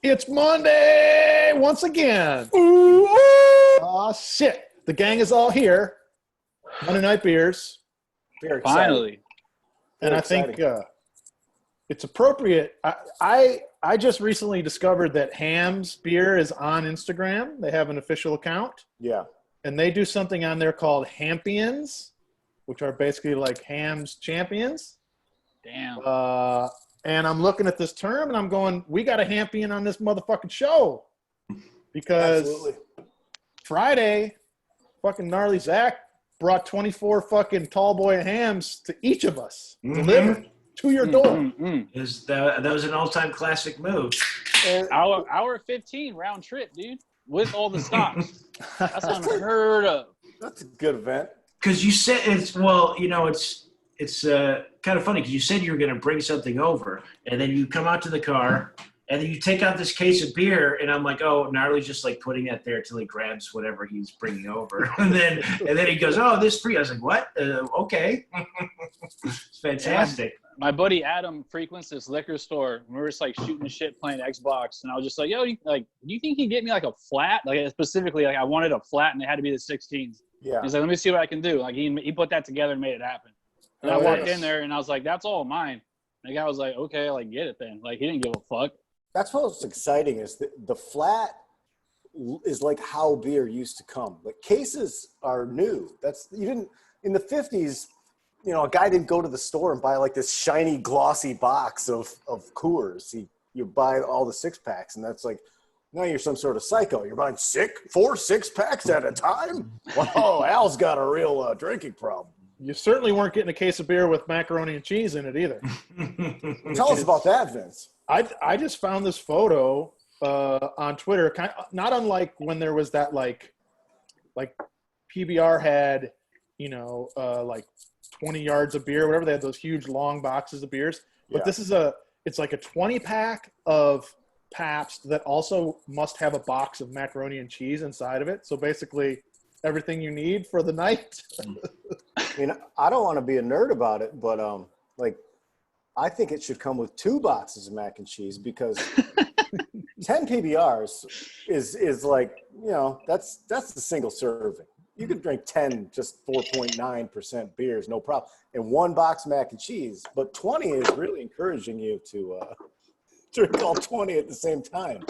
It's Monday once again. Ooh, ooh. Oh, shit. The gang is all here. Monday Night Beers. Very exciting. Finally. And I think it's appropriate. I just recently discovered that Hams Beer is on Instagram. They have an official account. Yeah. And they do something on there called Hampions, which are basically like Hams champions. Damn. And I'm looking at this term and I'm going, we got a Hampion on this motherfucking show. Because Absolutely. Friday, fucking Gnarly Zach brought 24 fucking tall boy hams to each of us, delivered to your door. That was an all-time classic move. Hour 15 round trip, dude, with all the stops. That's unheard of. That's a good event. Because you said it's kind of funny because you said you were going to bring something over, and then you come out to the car, and then you take out this case of beer, and I'm like, oh, Gnarly's just like putting that there till he grabs whatever he's bringing over, and then he goes, oh, this free. I was like, what? Okay, it's fantastic. My buddy Adam frequents this liquor store. We were just like shooting the shit, playing Xbox, and I was just like, yo, do you think he'd get me like a flat? Like specifically, like I wanted a flat, and it had to be the 16s. Yeah. He's like, let me see what I can do. Like he put that together and made it happen. And I walked in there and I was like, that's all mine. And the guy was like, okay, like get it then. Like he didn't give a fuck. That's what's exciting is the flat is like how beer used to come. Like cases are new. You didn't in the 50s. You know, a guy didn't go to the store and buy like this shiny, glossy box of Coors. You buy all the 6-packs, and that's like, now you're some sort of psycho. You're buying 4 6-packs at a time. Wow, Al's got a real drinking problem. You certainly weren't getting a case of beer with macaroni and cheese in it either. Tell us about that, Vince. I just found this photo on Twitter, kind of, not unlike when there was that like PBR had, like 20 yards of beer, whatever. They had those huge long boxes of beers. But this is it's like a 20-pack of Pabst that also must have a box of macaroni and cheese inside of it. So basically everything you need for the night. I mean, I don't want to be a nerd about it, but I think it should come with 2 boxes of mac and cheese because 10 PBRs is like, that's the single serving. You could drink 10 just 4.9% beers, no problem, and 1 box of mac and cheese. But 20 is really encouraging you to drink all 20 at the same time.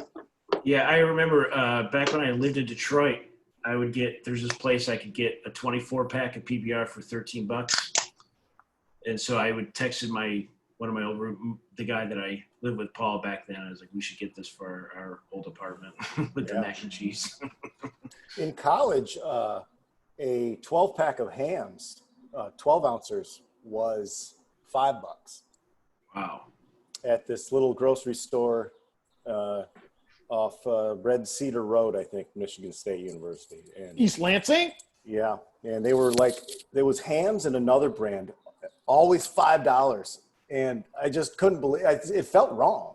Yeah, I remember back when I lived in Detroit, there's this place I could get a 24-pack of PBR for $13. And so I would text one of my old the guy that I lived with, Paul, back then. I was like, we should get this for our old apartment with the mac and cheese. In college, a 12-pack of hams, 12 ounces, was $5. Wow. At this little grocery store off Red Cedar Road, I think, Michigan State University. And East Lansing? Yeah. And they were like, there was hams and another brand, always $5. And I just couldn't believe it. Felt wrong.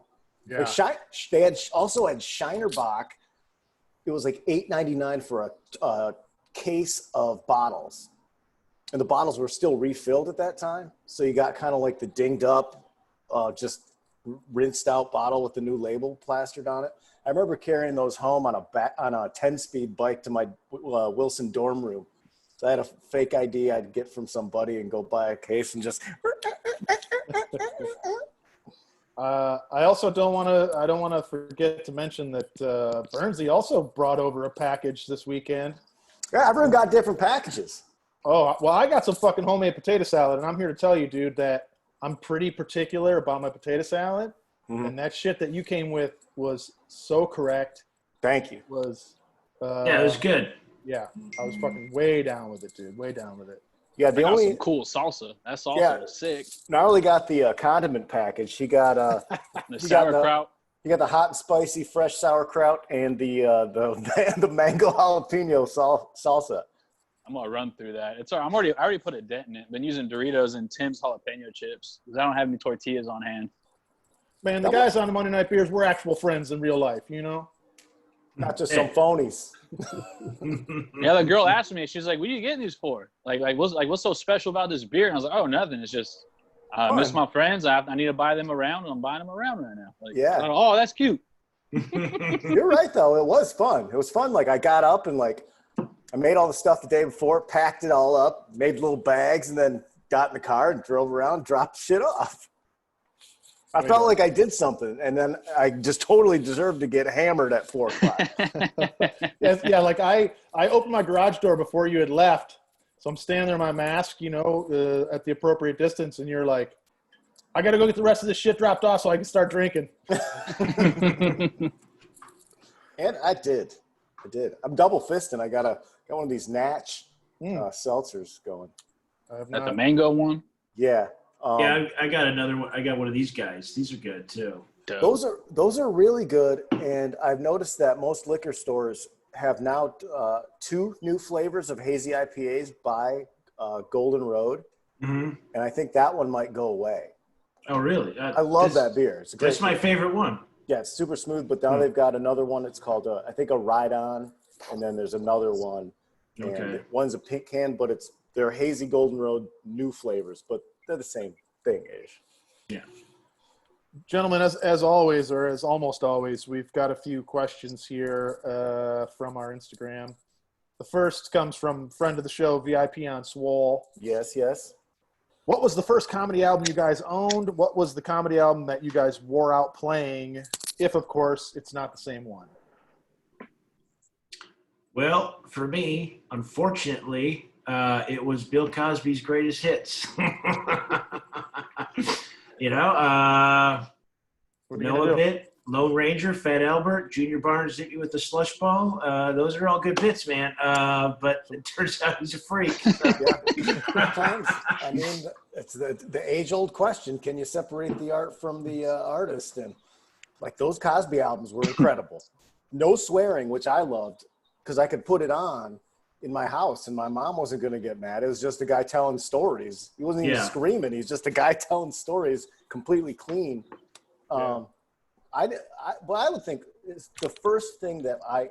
Yeah. Like they also had Shiner Bock. It was like $8.99 for a case of bottles. And the bottles were still refilled at that time. So you got kind of like the dinged up, just rinsed out bottle with the new label plastered on it. I remember carrying those home on a 10-speed bike to my Wilson dorm room. So I had a fake ID I'd get from somebody and go buy a case and just. I also don't want to forget to mention that Bernsey also brought over a package this weekend. Yeah, everyone got different packages. Oh, well, I got some fucking homemade potato salad, and I'm here to tell you, dude, that I'm pretty particular about my potato salad, and that shit that you came with was so correct. Thank you. It was it was good. Yeah, I was fucking way down with it, dude. Way down with it. Yeah, the only some cool salsa. That salsa was sick. Gnarly got the condiment package. He got the sauerkraut. You got the hot and spicy fresh sauerkraut and the mango jalapeno salsa. I'm gonna run through that. I already put a dent in it. Been using Doritos and Tim's jalapeno chips because I don't have any tortillas on hand. Man, the guys on the Monday Night Beers, we're actual friends in real life, Not just some phonies. Yeah, the girl asked me. She's like, "What are you getting these for? What's so special about this beer?" And I was like, "Oh, nothing. It's just I miss my friends. I need to buy them around, and I'm buying them around right now." Yeah. Oh, that's cute. You're right, though. It was fun. It was fun. Like, I got up and, like, I made all the stuff the day before, packed it all up, made little bags, and then got in the car and drove around, dropped shit off. I felt like I did something, and then I just totally deserved to get hammered at 4 o'clock. Yeah, like I opened my garage door before you had left, so I'm standing there in my mask, you know, at the appropriate distance, and you're like, I got to go get the rest of this shit dropped off so I can start drinking. And I did. I'm double fisting. I got one of these Natch seltzers going. I have That not. the mango one? Yeah. Yeah, I got another one. I got one of these guys. These are good too. Dope. Those are really good, and I've noticed that most liquor stores have now 2 new flavors of hazy IPAs by Golden Road, Mm-hmm. and I think that one might go away. Oh, really? I love that beer. It's a great That's my beer. favorite one. Yeah, it's super smooth, but now they've got another one. It's called, I think, a Ride On, and then there's another one. And Okay. one's a pink can, but they're hazy Golden Road new flavors, but they're the same thing-ish. Yeah. Gentlemen, as always, or as almost always, we've got a few questions here from our Instagram. The first comes from friend of the show, VIP on Swole. Yes, yes. What was the first comedy album you guys owned? What was the comedy album that you guys wore out playing? If, of course, it's not the same one. Well, for me, unfortunately, it was Bill Cosby's greatest hits. You know, What are you gonna Noah do? Bit, Lone Ranger, Fat Albert, Junior Barnes hit you with the slush ball. Those are all good bits, man. But it turns out he's a freak. Sometimes, I mean, it's the age-old question: can you separate the art from the artist? And like those Cosby albums were incredible. No swearing, which I loved, because I could put it on in my house, and my mom wasn't going to get mad. It was just a guy telling stories. He wasn't even screaming. He's just a guy telling stories, completely clean. But I would think it's the first thing that I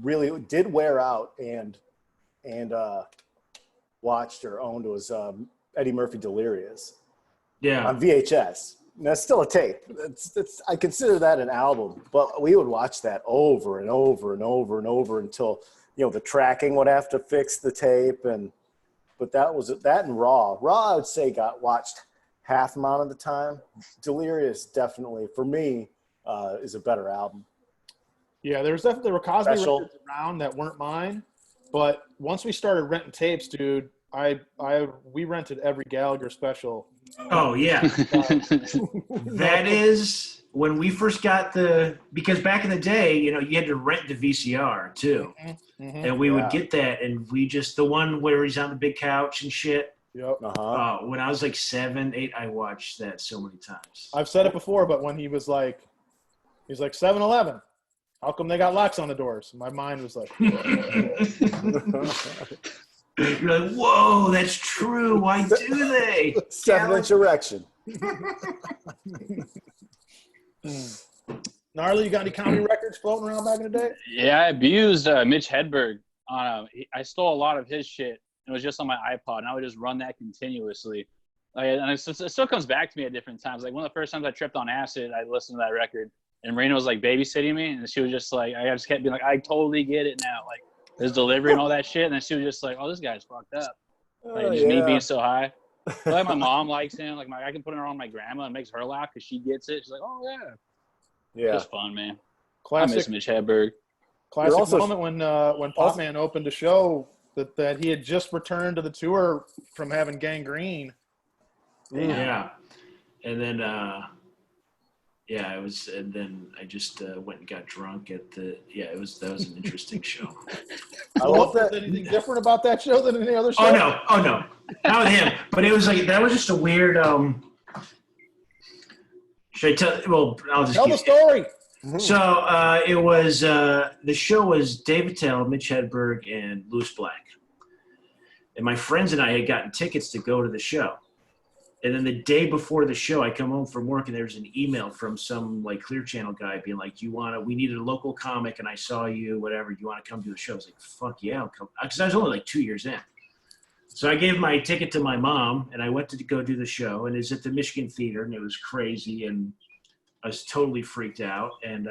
really did wear out and watched or owned was Eddie Murphy Delirious Yeah. on VHS. And that's still a tape. I consider that an album, but we would watch that over and over and over and over until, you know, the tracking would have to fix the tape. But that was that and Raw. Raw, I would say, got watched half amount of the time. Delirious definitely, for me, is a better album. Yeah, there were Cosby Special. records around that weren't mine, but once we started renting tapes, dude, we rented every Gallagher special. Oh, yeah. That is when we first got because back in the day, you know, you had to rent the VCR too. Mm-hmm. And we would get that, and the one where he's on the big couch and shit. Yep. Uh-huh. When I was like 7, 8, I watched that so many times. I've said it before, but when he's like 7-Eleven, how come they got locks on the doors? My mind was like, You're like, whoa, that's true. Why do they? 7-inch erection. Gnarly, you got any comedy records floating around back in the day? Yeah, I abused Mitch Hedberg. I stole a lot of his shit. It was just on my iPod, and I would just run that continuously. And it still comes back to me at different times. Like one of the first times I tripped on acid, I listened to that record, and Marina was like babysitting me, and she was just like, I just kept being like, I totally get it now. Like his delivery and all that shit. And then she was just like, oh, this guy's fucked up. Like just me being so high. But like my mom likes him. Like I can put it on my grandma and it makes her laugh because she gets it. She's like, oh yeah. Yeah. Just fun, man. I Classic, miss Mitch Hedberg. classic also- moment when Popman opened a show that he had just returned to the tour from having gangrene. Yeah. And then, and then I just went and got drunk at that was an interesting show. I love Was that. anything different about that show than any other show? Oh no. Not with him. But it was like, that was just a weird, should I tell, well, I'll just Tell the story. So it was the show was Dave Attell, Mitch Hedberg, and Louis Black. And my friends and I had gotten tickets to go to the show. And then the day before the show, I come home from work and there's an email from some like Clear Channel guy being like, we needed a local comic and I saw you, whatever, you want to come do the show? I was like, fuck yeah, I'll come. Because I was only like 2 years in. So I gave my ticket to my mom and I went to go do the show, and it was at the Michigan Theater, and it was crazy. And I was totally freaked out, and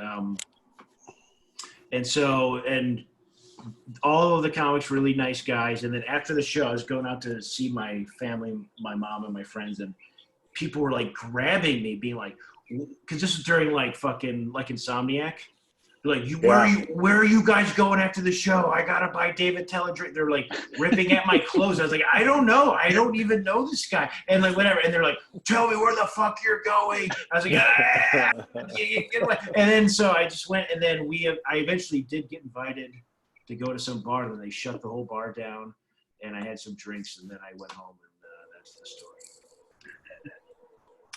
all of the comics really nice guys. And then after the show, I was going out to see my family, my mom and my friends, and people were like grabbing me, being like, because this was during like fucking like Insomniac. They're like, where are you guys going after the show? I gotta buy David Tell a drink. They're like ripping at my clothes. I was like, I don't know. I don't even know this guy. And like whatever. And they're like, tell me where the fuck you're going. I was like, get away. And then so I just went, and then I eventually did get invited to go to some bar, and then they shut the whole bar down, and I had some drinks, and then I went home, and that's the story.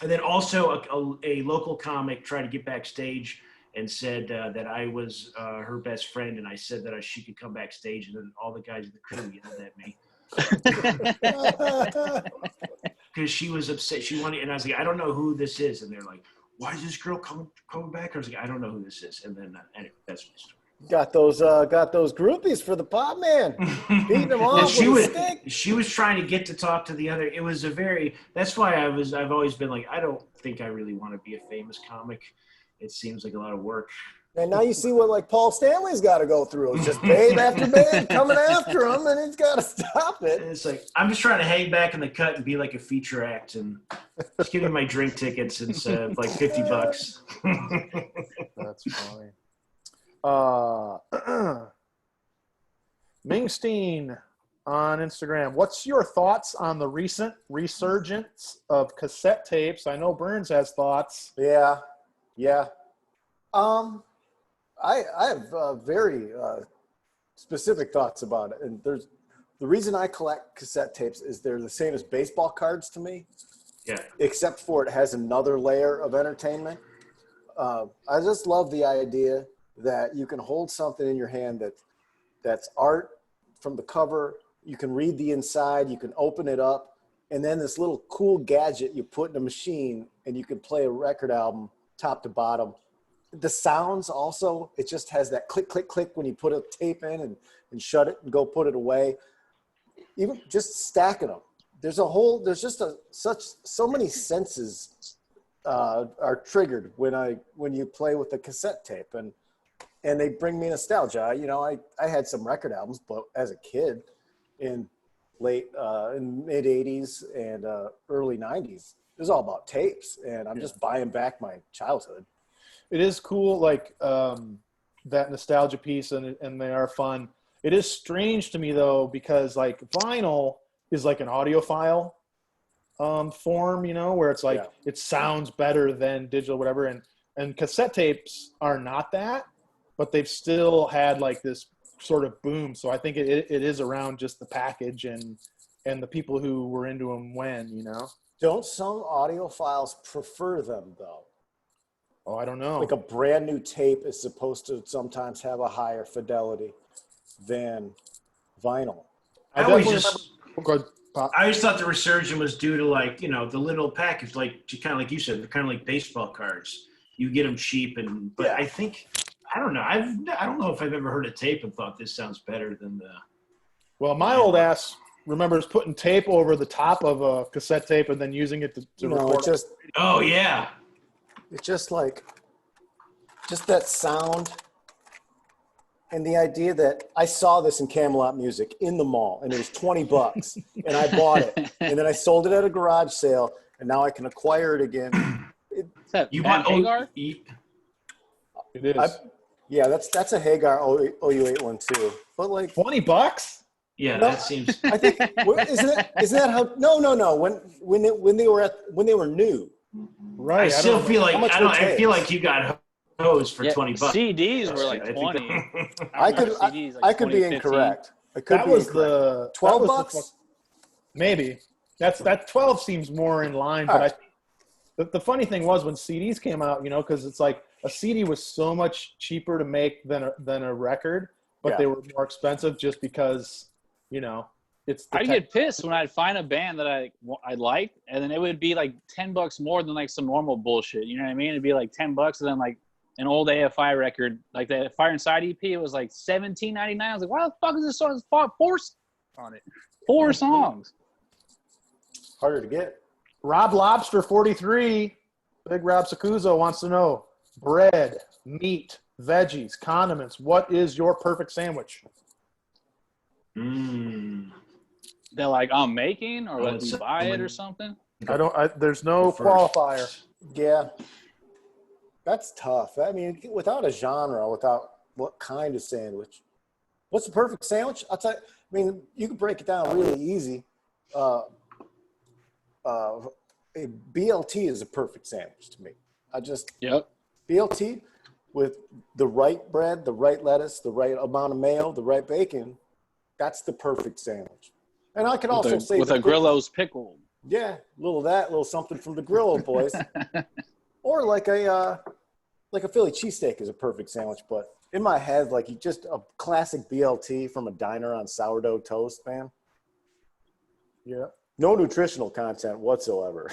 And then also a local comic tried to get backstage and said that I was her best friend, and I said that she could come backstage, and then all the guys in the crew yelled at me because she was upset. She wanted, and I was like, I don't know who this is, and they're like, why is this girl coming back? I was like, I don't know who this is, and then anyway, that's my story. Got those groupies for the pop man. Beating them off with a stick. She was trying to get to talk to the other. It was that's why I've always been like, I don't think I really want to be a famous comic. It seems like a lot of work. And now you see what like Paul Stanley's got to go through. It's just babe after babe coming after him, and he's got to stop it. And it's like, I'm just trying to hang back in the cut and be like a feature act, and just give me my drink tickets instead of like $50. That's funny. Mingsteen on Instagram. What's your thoughts on the recent resurgence of cassette tapes? I know Burns has thoughts. Yeah. I have very specific thoughts about it, and the reason I collect cassette tapes is they're the same as baseball cards to me. Yeah. Except for it has another layer of entertainment. I just love the idea that you can hold something in your hand that's art from the cover. You can read the inside. You can open it up, and then this little cool gadget you put in a machine, and you can play a record album top to bottom. The sounds also, it just has that click, click, click when you put a tape in and shut it and go put it away. Even just stacking them. So many senses are triggered when you play with a cassette tape, and they bring me nostalgia. You know, I had some record albums, but as a kid in mid 80s and early 90s, it was all about tapes, and I'm just buying back my childhood. It is cool, like that nostalgia piece, and they are fun. It is strange to me though, because like vinyl is like an audiophile form, you know, where it's like it sounds better than digital, whatever, and cassette tapes are not that, but they've still had like this sort of boom. So I think it is around just the package and the people who were into them when, you know. Don't some audiophiles prefer them though? Oh, I don't know. Like a brand new tape is supposed to sometimes have a higher fidelity than vinyl. I always thought the resurgence was due to like, you know, the little package, like kind of like you said, they're kind of like baseball cards. You get them cheap, but I think, I don't know. I don't know if I've ever heard a tape and thought this sounds better than the. Well, my old ass remembers putting tape over the top of a cassette tape and then using it to record. Oh yeah. It's just like, just that sound and the idea that I saw this in Camelot Music in the mall, and it was $20 and I bought it, and then I sold it at a garage sale, and now I can acquire it again. You bought Hagar? It is. That's a Hagar OU812. But like $20? Yeah, that seems. I think isn't that how? No. When they were new. Right. I still feel like I feel like you got hosed for $20. CDs were like 20. I could be incorrect. That was the $12. Maybe that 12 seems more in line. But the funny thing was when CDs came out, you know, because it's like a CD was so much cheaper to make than a record, but they were more expensive just because, you know. I'd get pissed when I'd find a band that I liked, and then it would be like $10 more than like some normal bullshit. You know what I mean? It'd be like $10, and then like an old AFI record, like the Fire Inside EP, it was like $17.99. I was like, why the fuck is this song? Four on it, 4 songs. Harder to get. Rob Lobster 43 Big Rob Sacuzo wants to know bread, meat, veggies, condiments. What is your perfect sandwich? They're like, I'm making, or like we buy it or something. There's no qualifier. Yeah. That's tough. I mean, without a genre, without what kind of sandwich? What's the perfect sandwich? I'll tell you. I mean, you can break it down really easy. A BLT is a perfect sandwich to me. BLT with the right bread, the right lettuce, the right amount of mayo, the right bacon. That's the perfect sandwich. And I could also say with a Grillo's pickle. Yeah, a little of that, a little something from the Grillo boys. Or like a Philly cheesesteak is a perfect sandwich, but in my head, like just a classic BLT from a diner on sourdough toast, man. Yeah. No nutritional content whatsoever.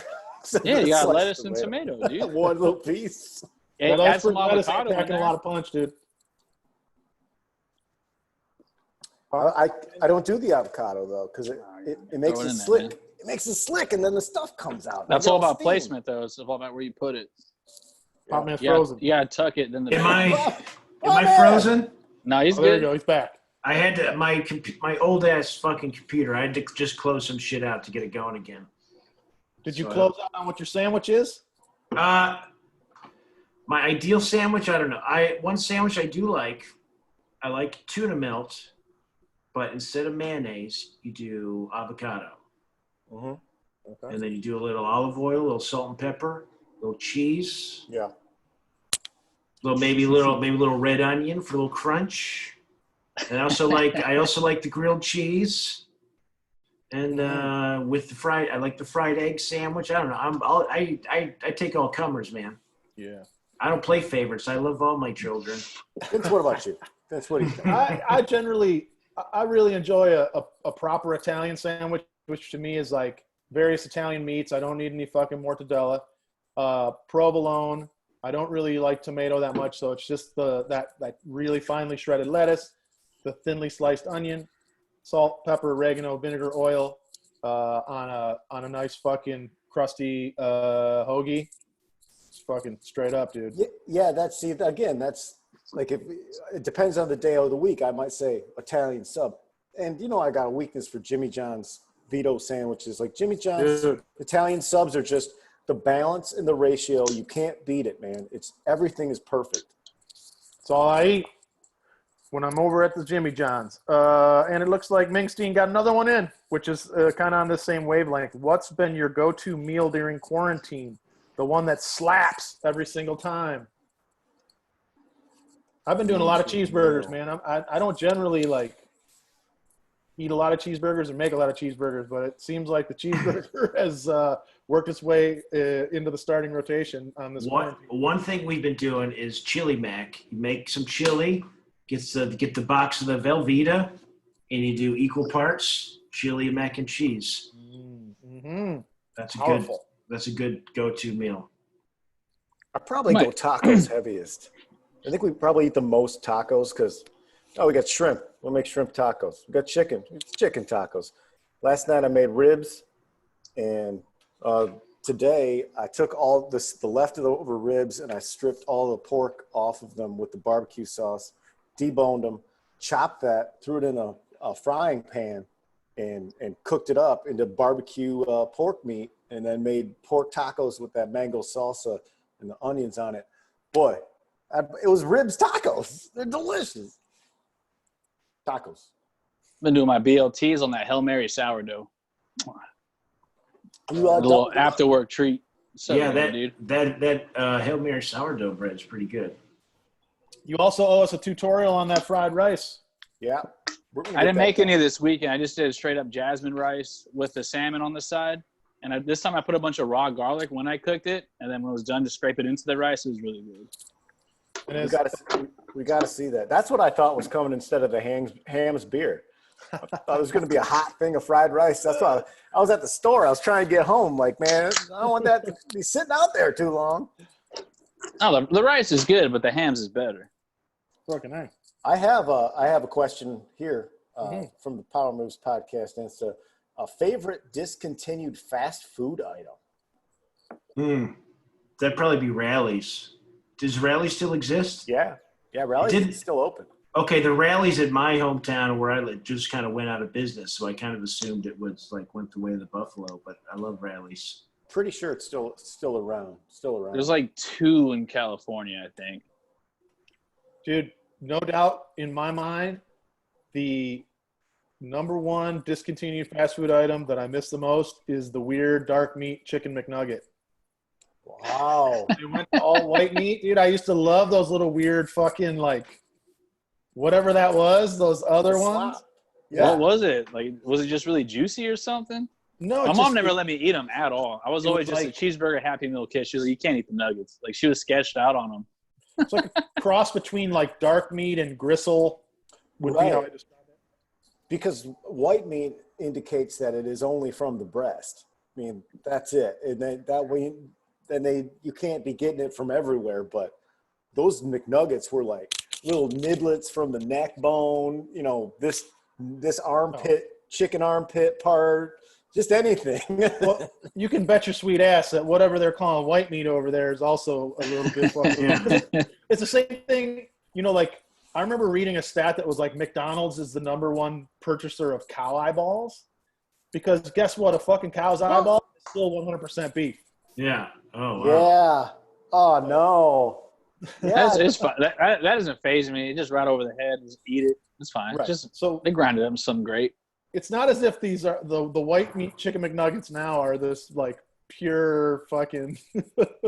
Yeah, you got lettuce and tomato, dude. One little piece. Yeah, add some avocado in packing there. a lot of punch, dude. I don't do the avocado though, because it makes it slick. It makes it slick, and then the stuff comes out. That's all about placement, though. It's all about where you put it. Popman's frozen. You gotta tuck it. Then Am I frozen? No, he's There good. you go. He's back. I had to my old ass fucking computer. I had to just close some shit out to get it going again. Did you close out on what your sandwich is? My ideal sandwich, I don't know. One sandwich I do like. I like tuna melt, but instead of mayonnaise, you do avocado. Okay. And then you do a little olive oil, a little salt and pepper, a little cheese. Yeah. Maybe a little red onion for a little crunch. And I also like the grilled cheese. And with the fried, I like the fried egg sandwich. I don't know. I take all comers, man. Yeah. I don't play favorites. I love all my children. Vince, what about you? Vince, what do you think? I really enjoy a proper Italian sandwich, which to me is like various Italian meats. I don't need any fucking mortadella. Provolone. I don't really like tomato that much, so it's just that really finely shredded lettuce, the thinly sliced onion, salt, pepper, oregano, vinegar, oil on a nice fucking crusty hoagie. It's fucking straight up, dude. Yeah, that's like if it depends on the day of the week. I might say Italian sub, and I got a weakness for Jimmy John's Vito sandwiches. Like Jimmy John's Italian subs are just the balance and the ratio. You can't beat it, man. Everything is perfect. It's all I eat when I'm over at the Jimmy John's. And it looks like Mingstein got another one in, which is kind of on the same wavelength. What's been your go-to meal during quarantine? The one that slaps every single time. I've been doing a lot of cheeseburgers, man. I don't generally eat a lot of cheeseburgers and make a lot of cheeseburgers, but it seems like the cheeseburger has worked its way into the starting rotation on this quarantine. One thing we've been doing is chili mac. You make some chili, get the box of the Velveeta, and you do equal parts chili and mac and cheese. Mm-hmm. That's a good go-to meal. I probably go tacos heaviest. I think we probably eat the most tacos because, we got shrimp. We'll make shrimp tacos. We got chicken. It's chicken tacos. Last night I made ribs, and today I took all the leftover ribs and I stripped all the pork off of them with the barbecue sauce, deboned them, chopped that, threw it in a frying pan, and cooked it up into barbecue pork meat, and then made pork tacos with that mango salsa and the onions on it. Boy, it was ribs tacos. They're delicious. Tacos. Been doing my BLTs on that Hail Mary sourdough. A little after work treat. So yeah, good, that Hail Mary sourdough bread is pretty good. You also owe us a tutorial on that fried rice. Yeah. I didn't make any this weekend. I just did straight up jasmine rice with the salmon on the side. And this time I put a bunch of raw garlic when I cooked it. And then when it was done, to scrape it into the rice. It was really good. We got to see that. That's what I thought was coming instead of the Ham's beer. I thought it was going to be a hot thing of fried rice. That's why I was at the store. I was trying to get home. Like, man, I don't want that to be sitting out there too long. No, the rice is good, but the hams is better. Fucking nice. I have a question here from the Power Moves podcast, and it's a favorite discontinued fast food item. That'd probably be Rallies. Does Rallies still exist? Yeah. Yeah, Rally's Didn't- is still open. Okay, the Rallies at my hometown where I live just kind of went out of business, so I kind of assumed it was like went the way of the buffalo. But I love Rallies. Pretty sure it's still around. Still around. There's like 2 in California, I think. Dude, no doubt in my mind, the number one discontinued fast food item that I miss the most is the weird dark meat chicken McNugget. Wow. They went to all white meat, dude. I used to love those little weird fucking like whatever that was, those other ones. Yeah. What was it? Like, was it just really juicy or something? No, My it's mom just- never let me eat them at all. I was It always was just like- a cheeseburger Happy Meal kid. She was like, you can't eat the nuggets. Like, she was sketched out on them. It's like a cross between like dark meat and gristle would be how I Right. describe it. Because white meat indicates that it is only from the breast. I mean, that's it. And then that way, you can't be getting it from everywhere. But those McNuggets were like little nibblets from the neck bone. You know, this armpit, chicken armpit part, just anything. Well, you can bet your sweet ass that whatever they're calling white meat over there is also a little bit fucking. Yeah. It's the same thing, you know, like I remember reading a stat that was like McDonald's is the number one purchaser of cow eyeballs because guess what? A fucking cow's eyeball is still 100% beef. Yeah. Oh, wow. Yeah. Oh, no. Yeah. It's fine. That doesn't faze me. Just right over the head. Just eat it. It's fine. Right. Just So they grind it up in something great. it's not as if these are the white meat chicken McNuggets now are this like pure fucking.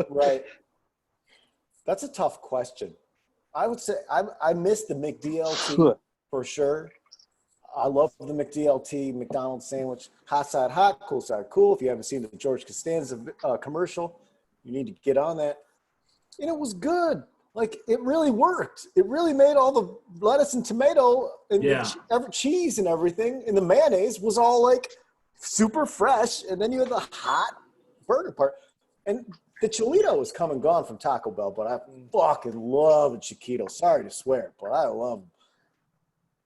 Right. That's a tough question. I would say I miss the McDLT for sure. I love the McDLT McDonald's sandwich. Hot side hot, cool side cool. If you haven't seen the George Costanza commercial, you need to get on that. And it was good. Like, it really worked. It really made all the lettuce and tomato and the cheese and everything. And the mayonnaise was all, like, super fresh. And then you had the hot burger part. And the Chilito has come and gone from Taco Bell, but I fucking love a Chiquito. Sorry to swear, but I love them.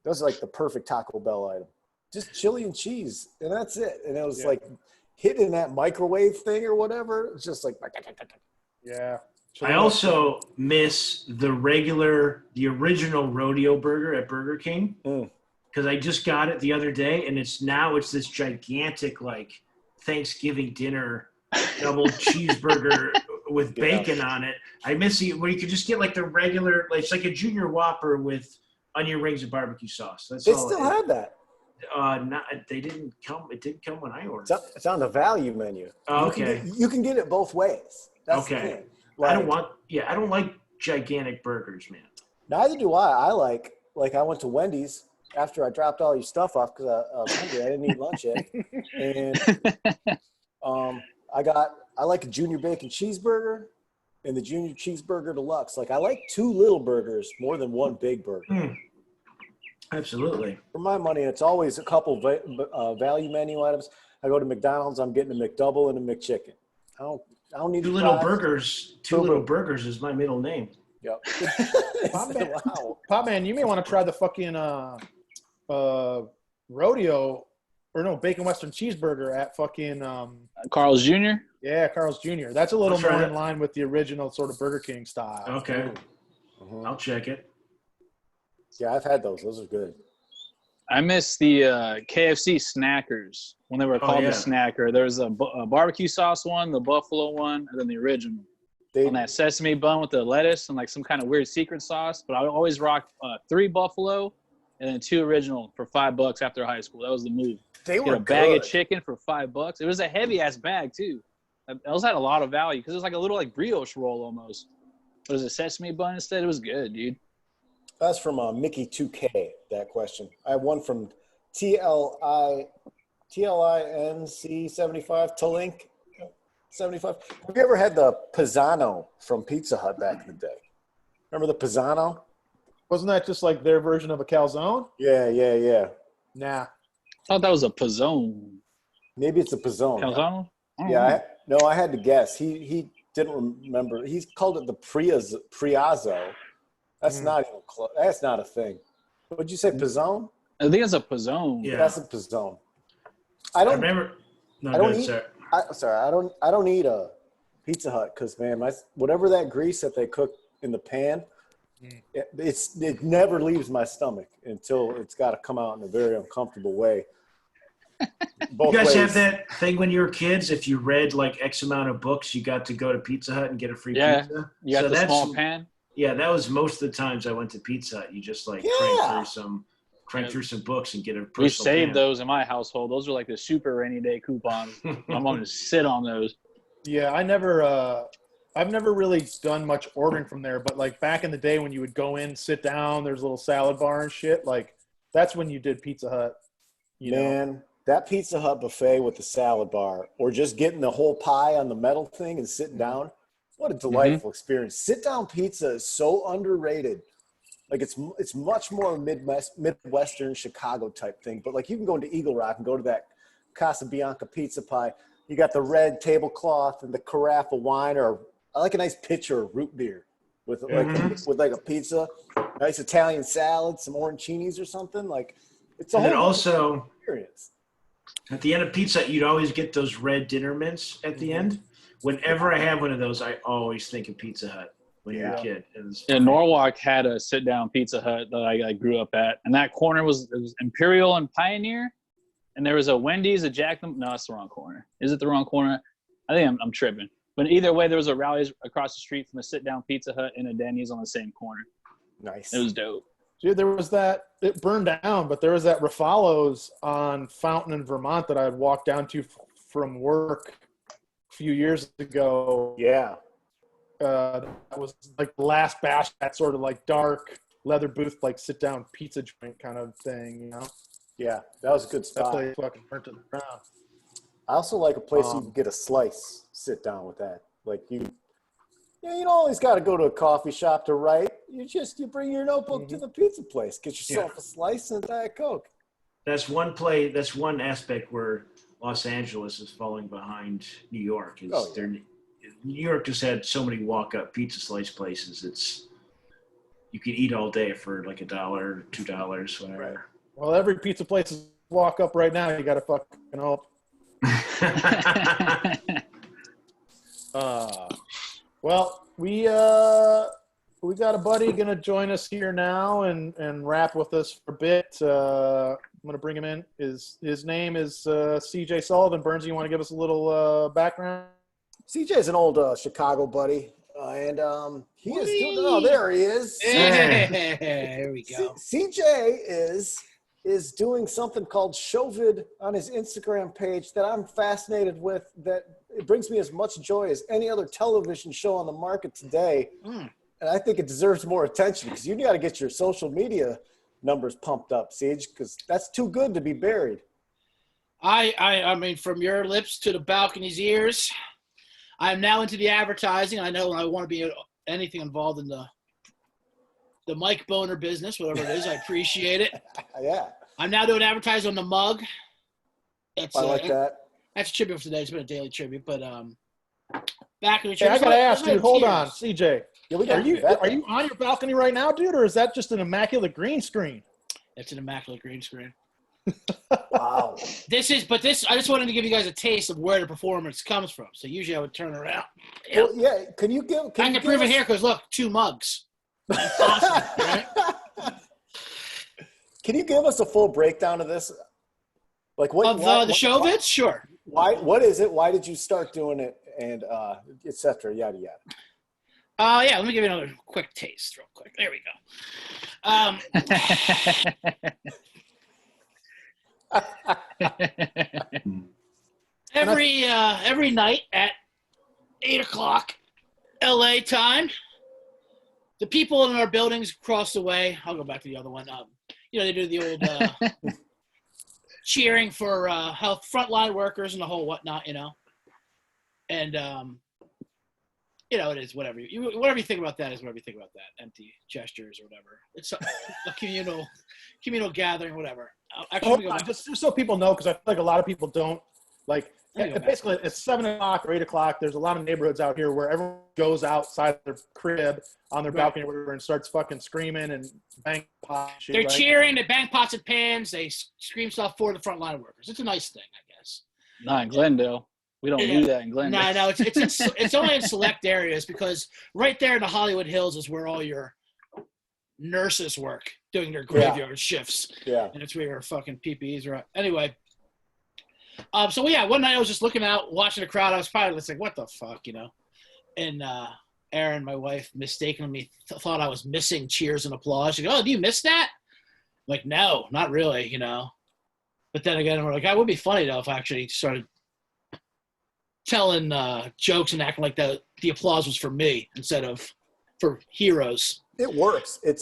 Those are, like, the perfect Taco Bell item. Just chili and cheese, and that's it. And it was, like, hitting that microwave thing or whatever. It's just like – Yeah. I also miss the original rodeo burger at Burger King because I just got it the other day, and it's this gigantic like Thanksgiving dinner double cheeseburger with bacon on it. I miss it where you could just get like the regular, like, it's like a junior Whopper with onion rings and barbecue sauce. That's They all. still had that. They didn't come. It didn't come when I ordered. It's on the value menu. Oh, You okay. can you can get it both ways. That's the Okay. thing. I don't like gigantic burgers, man. Neither do I. I like I went to Wendy's after I dropped all your stuff off because I was hungry. I didn't eat lunch yet, and I like a junior bacon cheeseburger and the junior cheeseburger deluxe. Like, I like 2 little burgers more than 1 big burger. Absolutely. For my money, it's always a couple value menu items. I go to McDonald's, I'm getting a McDouble and a McChicken. I don't need 2 little fries. burgers. 2 little burgers is my middle name. Yep. Wow. Pop Man, you may want to try the fucking rodeo or no bacon western cheeseburger at fucking Carl's Jr. yeah, Carl's Jr. That's a little I'll try more that. in line with the original sort of Burger King style. Okay. Mhm. I'll check it. Yeah, I've had those. Those are good. I miss the KFC snackers when they were called yeah. the snacker. There was a barbecue sauce one, the buffalo one, and then the original. They On that sesame bun with the lettuce and like some kind of weird secret sauce. But I would always rock 3 buffalo and then 2 original for $5 after high school. That was the move. they Get were a bag good. of chicken for $5. It was a heavy ass bag too. Those had a lot of value because it was like a little like brioche roll almost. It was a sesame bun instead. It was good, dude. That's from Mickey 2K, that question. I have one from TLINC75, Talink 75. Have you ever had the Pisano from Pizza Hut back in the day? Remember the Pisano? Wasn't that just like their version of a calzone? Yeah. Nah. I thought that was a pizzone. Maybe it's a Pizzone. Calzone? I don't Yeah, know. I had to guess. He didn't remember. He's called it the Priazzo. That's not even close. That's not a thing. Would you say Pizzone? I think it's a pizzone. Yeah. That's a Pizzone. I remember. No, I don't good, eat- sir. I don't eat a Pizza Hut, because man, whatever that grease that they cook in the pan, it never leaves my stomach until it's got to come out in a very uncomfortable way. Both You guys ways. have that thing when you were kids? If you read like X amount of books, you got to go to Pizza Hut and get a free pizza. You got the small pan. Yeah, that was most of the times I went to Pizza Hut. You just like crank through some books and get a personal We saved pan. those in my household. Those are like the super rainy day coupons. My mom just sit on those. Yeah, I've never really done much ordering from there, but like back in the day when you would go in, sit down, there's a little salad bar and shit. Like that's when you did Pizza Hut. You know? That Pizza Hut buffet with the salad bar, or just getting the whole pie on the metal thing and sitting down. What a delightful experience. Sit down pizza is so underrated. Like it's much more Midwestern Chicago type thing. But like you can go into Eagle Rock and go to that Casa Bianca pizza pie. You got the red tablecloth and the carafe of wine, or I like a nice pitcher of root beer with like a pizza, nice Italian salad, some oranginis or something. Like it's a And then whole also experience. at the end of Pizza, you'd always get those red dinner mints at the end. Whenever I have one of those, I always think of Pizza Hut when you're a kid. Norwalk had a sit-down Pizza Hut that I grew up at, and that corner was Imperial and Pioneer, and there was a Wendy's, a Jack. No, that's the wrong corner. Is it the wrong corner? I think I'm tripping. But either way, there was a Rally's across the street from a sit-down Pizza Hut and a Denny's on the same corner. Nice. It was dope. Dude, there was that, it burned down, but there was that Rafalo's on Fountain in Vermont that I'd walk down to from work a few years ago. Yeah. That was like the last batch, that sort of like dark leather booth, like sit down pizza joint kind of thing, you know? Yeah, that was a good That spot. place fucking burnt to the ground. I also like a place you can get a slice, sit down with that. Like you don't always got to go to a coffee shop to write. You bring your notebook to the pizza place, get yourself a slice and a Diet Coke. That's one aspect where Los Angeles is falling behind New York. New York just had so many walk-up pizza slice places. You could eat all day for like $1, $2, whatever. Right. Well, every pizza place is walk up right now. You got to fucking hope. Well, we got a buddy gonna join us here now and rap with us for a bit. I'm gonna bring him in. His name is CJ Sullivan. Burns, you want to give us a little background? CJ is an old Chicago buddy, and he is doing. Oh, there he is. Hey, here we go. CJ is doing something called Showvid on his Instagram page that I'm fascinated with. That it brings me as much joy as any other television show on the market today. And I think it deserves more attention because you got to get your social media numbers pumped up, Siege, because that's too good to be buried. I mean, from your lips to the balcony's ears, I'm now into the advertising. I know I want to be anything involved in the Mike Boner business, whatever it is. I appreciate it. Yeah. I'm now doing advertising on the mug. I like that. That's a tribute for today. It's been a daily tribute, but back in the Hey, I gotta ask, dude. Hold on, Tears. CJ. Yeah, we Are got you on your balcony right now, dude, or is that just an immaculate green screen? It's an immaculate green screen. Wow. I just wanted to give you guys a taste of where the performance comes from. So usually I would turn around. Well, yeah. Can you give? I can prove it here because look, 2 mugs. That's awesome, right? Can you give us a full breakdown of this? Like what? Of the show bits? Sure. Why? What is it? Why did you start doing it? And et cetera, yada yada. Yeah, let me give you another quick taste real quick. There we go. Every night at 8:00 LA time, the people in our buildings across the way, I'll go back to the other one. They do the old cheering for health frontline workers and the whole whatnot, and it is whatever you think about that is whatever you think about that. Empty gestures or whatever. It's a communal gathering, whatever. Hold on, just so people know, because I feel like a lot of people don't like. Basically, it's 7:00 or 8:00. There's a lot of neighborhoods out here where everyone goes outside their crib on their balcony or whatever and starts fucking screaming and bang pots. They're cheering, they bang pots and pans, they scream stuff for the frontline workers. It's a nice thing, I guess. Not in Glendale. We don't do that in Glendale. No, it's only in select areas because right there in the Hollywood Hills is where all your nurses work doing their graveyard shifts. Yeah. And it's where your fucking PPEs are at. Anyway. So yeah, one night I was just looking out, watching the crowd. I was probably just like, what the fuck, you know? And Erin, my wife, mistakenly thought I was missing cheers and applause. She goes, "Oh, do you miss that?" I'm like, no, not really, you know. But then again, we're like, it would be funny though if I actually started telling jokes and acting like the applause was for me instead of for heroes. It works. It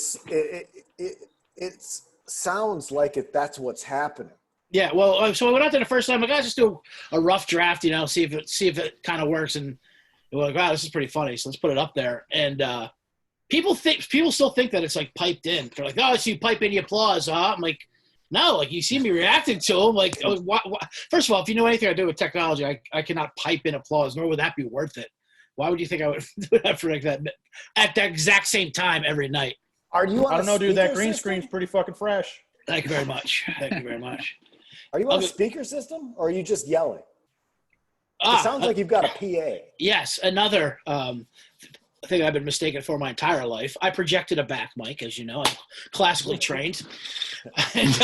sounds like that's what's happening. Yeah, well, so I went out there the first time. Like, guys, just do a rough draft, you know, see if it kind of works. And we're like, wow, this is pretty funny. So let's put it up there. And people still think that it's like piped in. They're like, oh, so you pipe in the applause, huh? I'm like, no, like you see me reacting to them. Like, first of all, if you know anything I do with technology, I cannot pipe in applause, nor would that be worth it. Why would you think I would do that for like that at the exact same time every night? Are you? I don't know, dude. That green screen's pretty fucking fresh. Thank you very much. Thank you very much. Are you on a speaker system, or are you just yelling? It sounds like you've got a PA. Yes, another thing I've been mistaken for my entire life. I projected a back mic, as you know. I'm classically trained. And,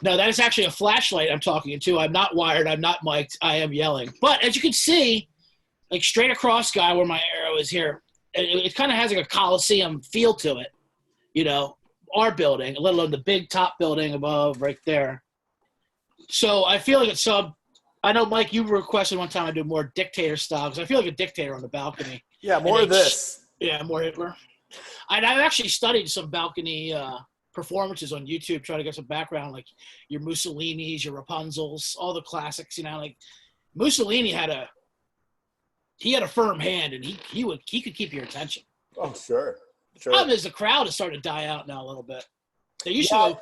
no, that is actually a flashlight I'm talking into. I'm not wired. I'm not mic'd. I am yelling. But as you can see, like straight across guy where my arrow is here, it kind of has like a Coliseum feel to it. You know, our building, let alone the big top building above right there. So I feel like I know, Mike, you requested one time I do more dictator style because I feel like a dictator on the balcony. Yeah, more of this. Yeah, more Hitler. And I've actually studied some balcony performances on YouTube, trying to get some background, like your Mussolinis, your Rapunzels, all the classics. You know, like Mussolini had a firm hand, and he could keep your attention. Oh, sure. The problem is the crowd is starting to die out now a little bit. They used to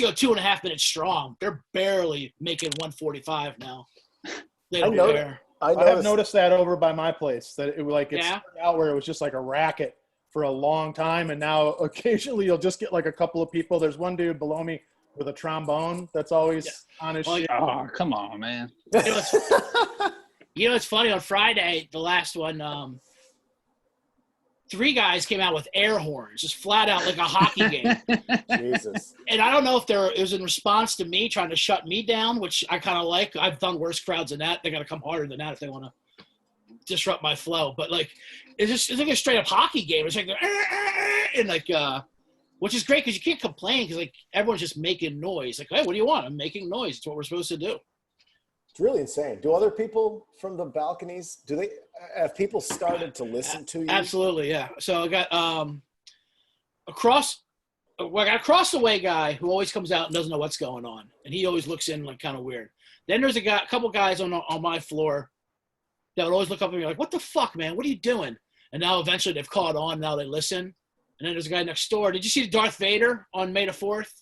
go 2.5 minutes strong. They're barely making 1:45 now. I have noticed that over by my place that it started out where it was just like a racket for a long time, and now occasionally you'll just get like a couple of people. There's one dude below me with a trombone that's always on his shit. Oh, come on, man. You know, it's funny. On Friday, the last one, 3 guys came out with air horns, just flat out like a hockey game. Jesus. And I don't know if it was in response to me trying to shut me down, which I kind of like. I've done worse crowds than that. They got to come harder than that if they want to disrupt my flow. But like, it's like a straight up hockey game. It's like, and like, which is great because you can't complain because like everyone's just making noise. Like, hey, what do you want? I'm making noise. It's what we're supposed to do. It's really insane. Do other people from the balconies, have people started to listen to you? Absolutely, yeah. So I got across the way guy who always comes out and doesn't know what's going on, and he always looks in like kind of weird. Then there's a couple guys on my floor that would always look up at me like, "What the fuck, man? What are you doing?" And now eventually they've caught on. Now they listen. And then there's a guy next door. Did you see Darth Vader on May the 4th?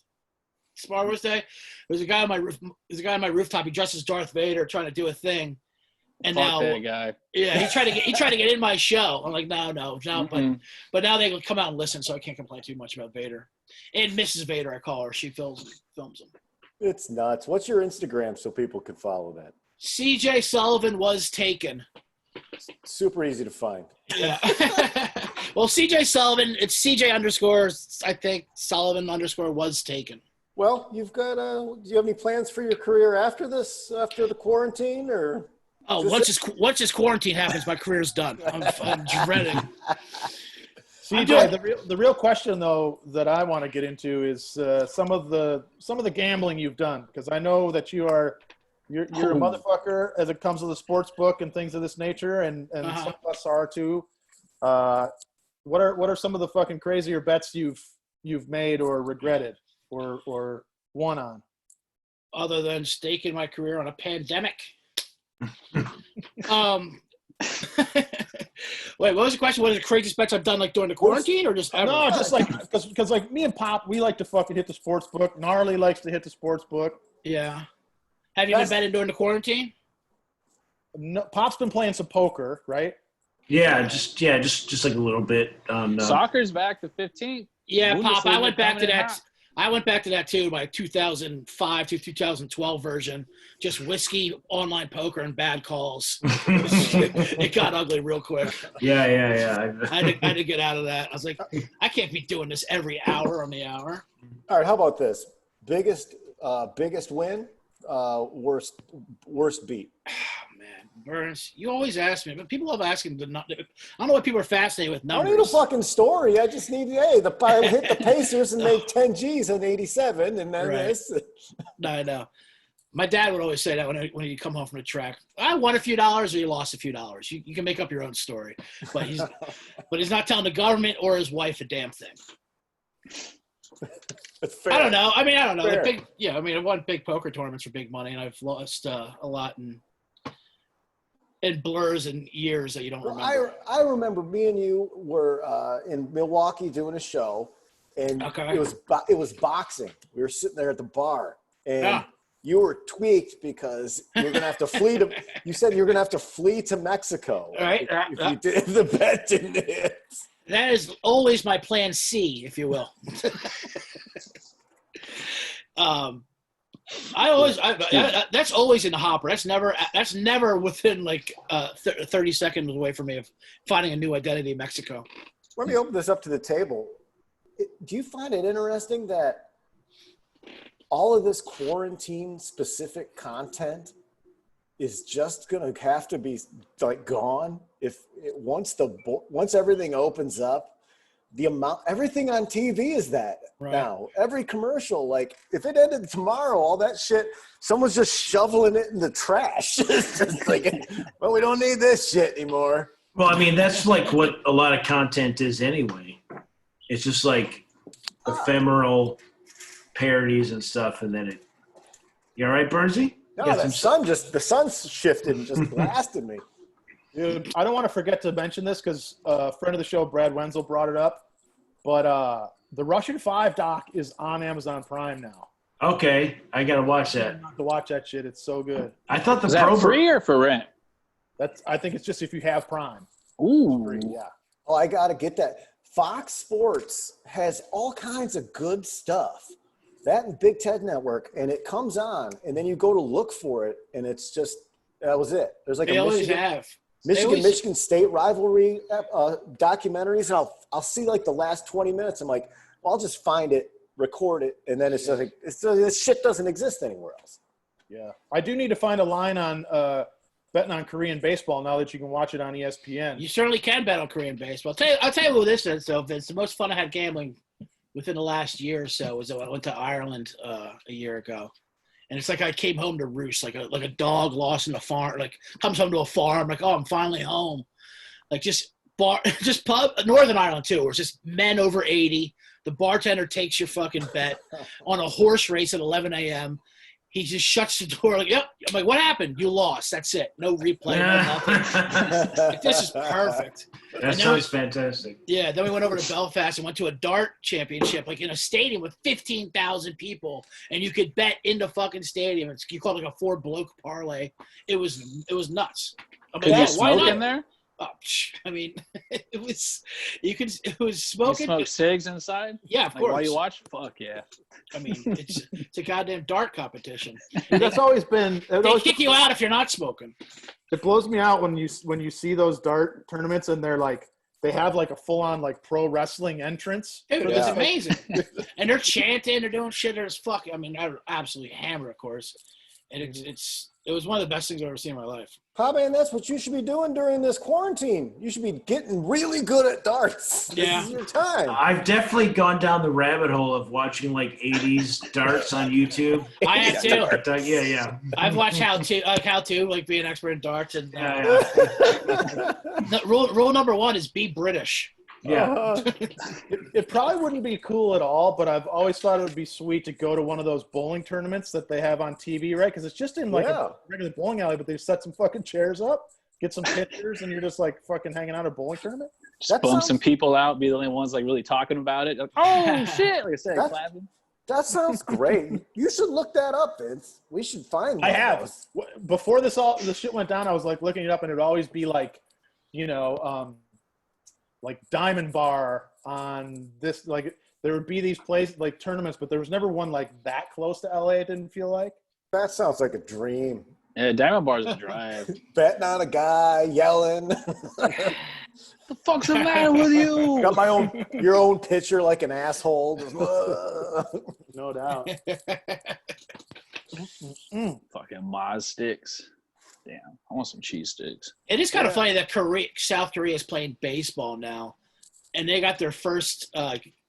Star Wars Day. There's a guy on my roof. There's a guy on my rooftop. He dressed as Darth Vader, trying to do a thing. And Fuck now, that guy. Yeah, he tried to get in my show. I'm like, no. Mm-hmm. But now they come out and listen, so I can't complain too much about Vader. And Mrs. Vader, I call her. She films them. It's nuts. What's your Instagram so people can follow that? CJ Sullivan was taken. Super easy to find. Yeah. Well, CJ Sullivan. It's CJ _ I think Sullivan _ was taken. Well, you've got. Do you have any plans for your career after this? After the quarantine, or? Oh, once this quarantine happens, my career's done. I'm dreading. CJ, the real question though that I want to get into is some of the gambling you've done, because I know that you're a motherfucker as it comes to the sports book and things of this nature, and some of us are too. What are some of the fucking crazier bets you've made or regretted or won on? Other than staking my career on a pandemic. Wait, what was the question? What are the craziest bets I've done like during the quarantine or just ever? No, just like because like me and Pop, we like to fucking hit the sports book. Gnarly likes to hit the sports book. Yeah. Have you been betting during the quarantine? No, Pop's been playing some poker, right? Yeah, just like a little bit. Soccer's back the 15th. Yeah, Pop. I went back to that. I went back to that too, my 2005 to 2012 version. Just whiskey, online poker, and bad calls. It got ugly real quick. Yeah. I had to get out of that. I was like, I can't be doing this every hour on the hour. All right, how about this? Biggest win, worst beat. Oh, man, Burns, you always ask me, but people love asking the. I don't know why people are fascinated with I don't numbers. need a fucking story. I just need, hit the Pacers and make 10 G's in 87, and then Right. this. No, I know. My dad would always say that when he'd come home from the track. I won a few dollars or you lost a few dollars. You can make up your own story. But he's not telling the government or his wife a damn thing. It's fair. I don't know. I don't know. Fair. I won big poker tournaments for big money, and I've lost a lot in blurs and years that you don't remember. I remember me and you were in Milwaukee doing a show, and Okay. it was boxing. We were sitting there at the bar, and Yeah. you were tweaked because you're gonna have to flee to. You said you're gonna have to flee to Mexico, Right. if the bet didn't hit. That is always my plan C, if you will. That's always in the hopper. That's never within like 30 seconds away from me of finding a new identity in Mexico. Let me open this up to the table. Do you find it interesting that all of this quarantine-specific content is just going to have to be like gone once everything opens up? Everything on TV is that Right. now. Every commercial, like if it ended tomorrow, all that shit, someone's just shoveling it in the trash. It's just like, well, we don't need this shit anymore. Well, I mean, that's like what a lot of content is anyway. It's just like ephemeral parodies and stuff, and then it. You all right, Bernsey? No, Got the sun's shifted and just blasted me. Dude, I don't want to forget to mention this because a friend of the show, Brad Wenzel, brought it up. But the Russian 5 doc is on Amazon Prime now. Okay, I gotta watch You that. have to watch that shit. It's so good. I thought the Is that Pro free or for rent? I think it's just if you have Prime. Ooh. Yeah. Oh, I got to get that. Fox Sports has all kinds of good stuff. That and Big Ted Network, and it comes on, and then you go to look for it, and it's just that was it. There's like They a always have. Michigan State rivalry documentaries, and I'll see like the last 20 minutes. I'm like, well, I'll just find it, record it, and then it's just like this shit doesn't exist anywhere else. Yeah. I do need to find a line on betting on Korean baseball now that you can watch it on ESPN. You certainly can bet on Korean baseball. I'll tell you who this is, though, Vince. The most fun I had gambling within the last year or so was I went to Ireland a year ago. And it's like I came home to roost, like a dog lost in a farm, like comes home to a farm, like, oh, I'm finally home. Like just pub, Northern Ireland too, where it's just men over 80. The bartender takes your fucking bet on a horse race at 11 a.m. He just shuts the door like, yep. I'm like, what happened? You lost. That's it. No replay, no nothing. Like, this is perfect. That sounds fantastic. Yeah, then we went over to Belfast and went to a dart championship, like in a stadium with 15,000 people, and you could bet in the fucking stadium. You call it like a 4-bloke parlay. It was nuts. I'm Could like, you yeah, why smoke not? in there? Oh, I mean, it was You smoking. smoke cigs inside? Yeah, of Like while course. you watch? Fuck yeah. I mean, it's a goddamn dart competition. That's always been. They kick you out if you're not smoking. It blows me out when you see those dart tournaments and they're like they have like a full on like pro wrestling entrance. Dude, Yeah. it's amazing. And they're chanting, they're doing shit. There's fucking. I mean, they're absolutely hammered, of course. And it was one of the best things I've ever seen in my life. Pop, man, that's what you should be doing during this quarantine. You should be getting really good at darts. Yeah. This is your time. I've definitely gone down the rabbit hole of watching like 80s darts on YouTube. I have too. Yeah. I've watched how to like be an expert in darts. And Yeah. rule number 1 is be British. Yeah. It probably wouldn't be cool at all, but I've always thought it would be sweet to go to one of those bowling tournaments that they have on TV, right? Because it's just in like a regular bowling alley, but they set some fucking chairs up, get some pictures, and you're just like fucking hanging out at a bowling tournament. Just That bump sounds- some people out, be the only ones like really talking about it. Like, oh shit! Like I said, That's- clapping. That sounds great. You should look that up, Vince. We should find I one of have. those. Before this shit went down, I was like looking it up, and it'd always be like, like Diamond Bar on this, like there would be these places like tournaments, but there was never one like that close to LA. It didn't feel like. That sounds like a dream. Yeah, Diamond Bar's a drive. Betting on a guy, yelling. The fuck's the matter with you? Got your own pitcher like an asshole. No doubt. Fucking Maz sticks. Damn, I want some cheese sticks. It is kind of funny that South Korea is playing baseball now, and they got their first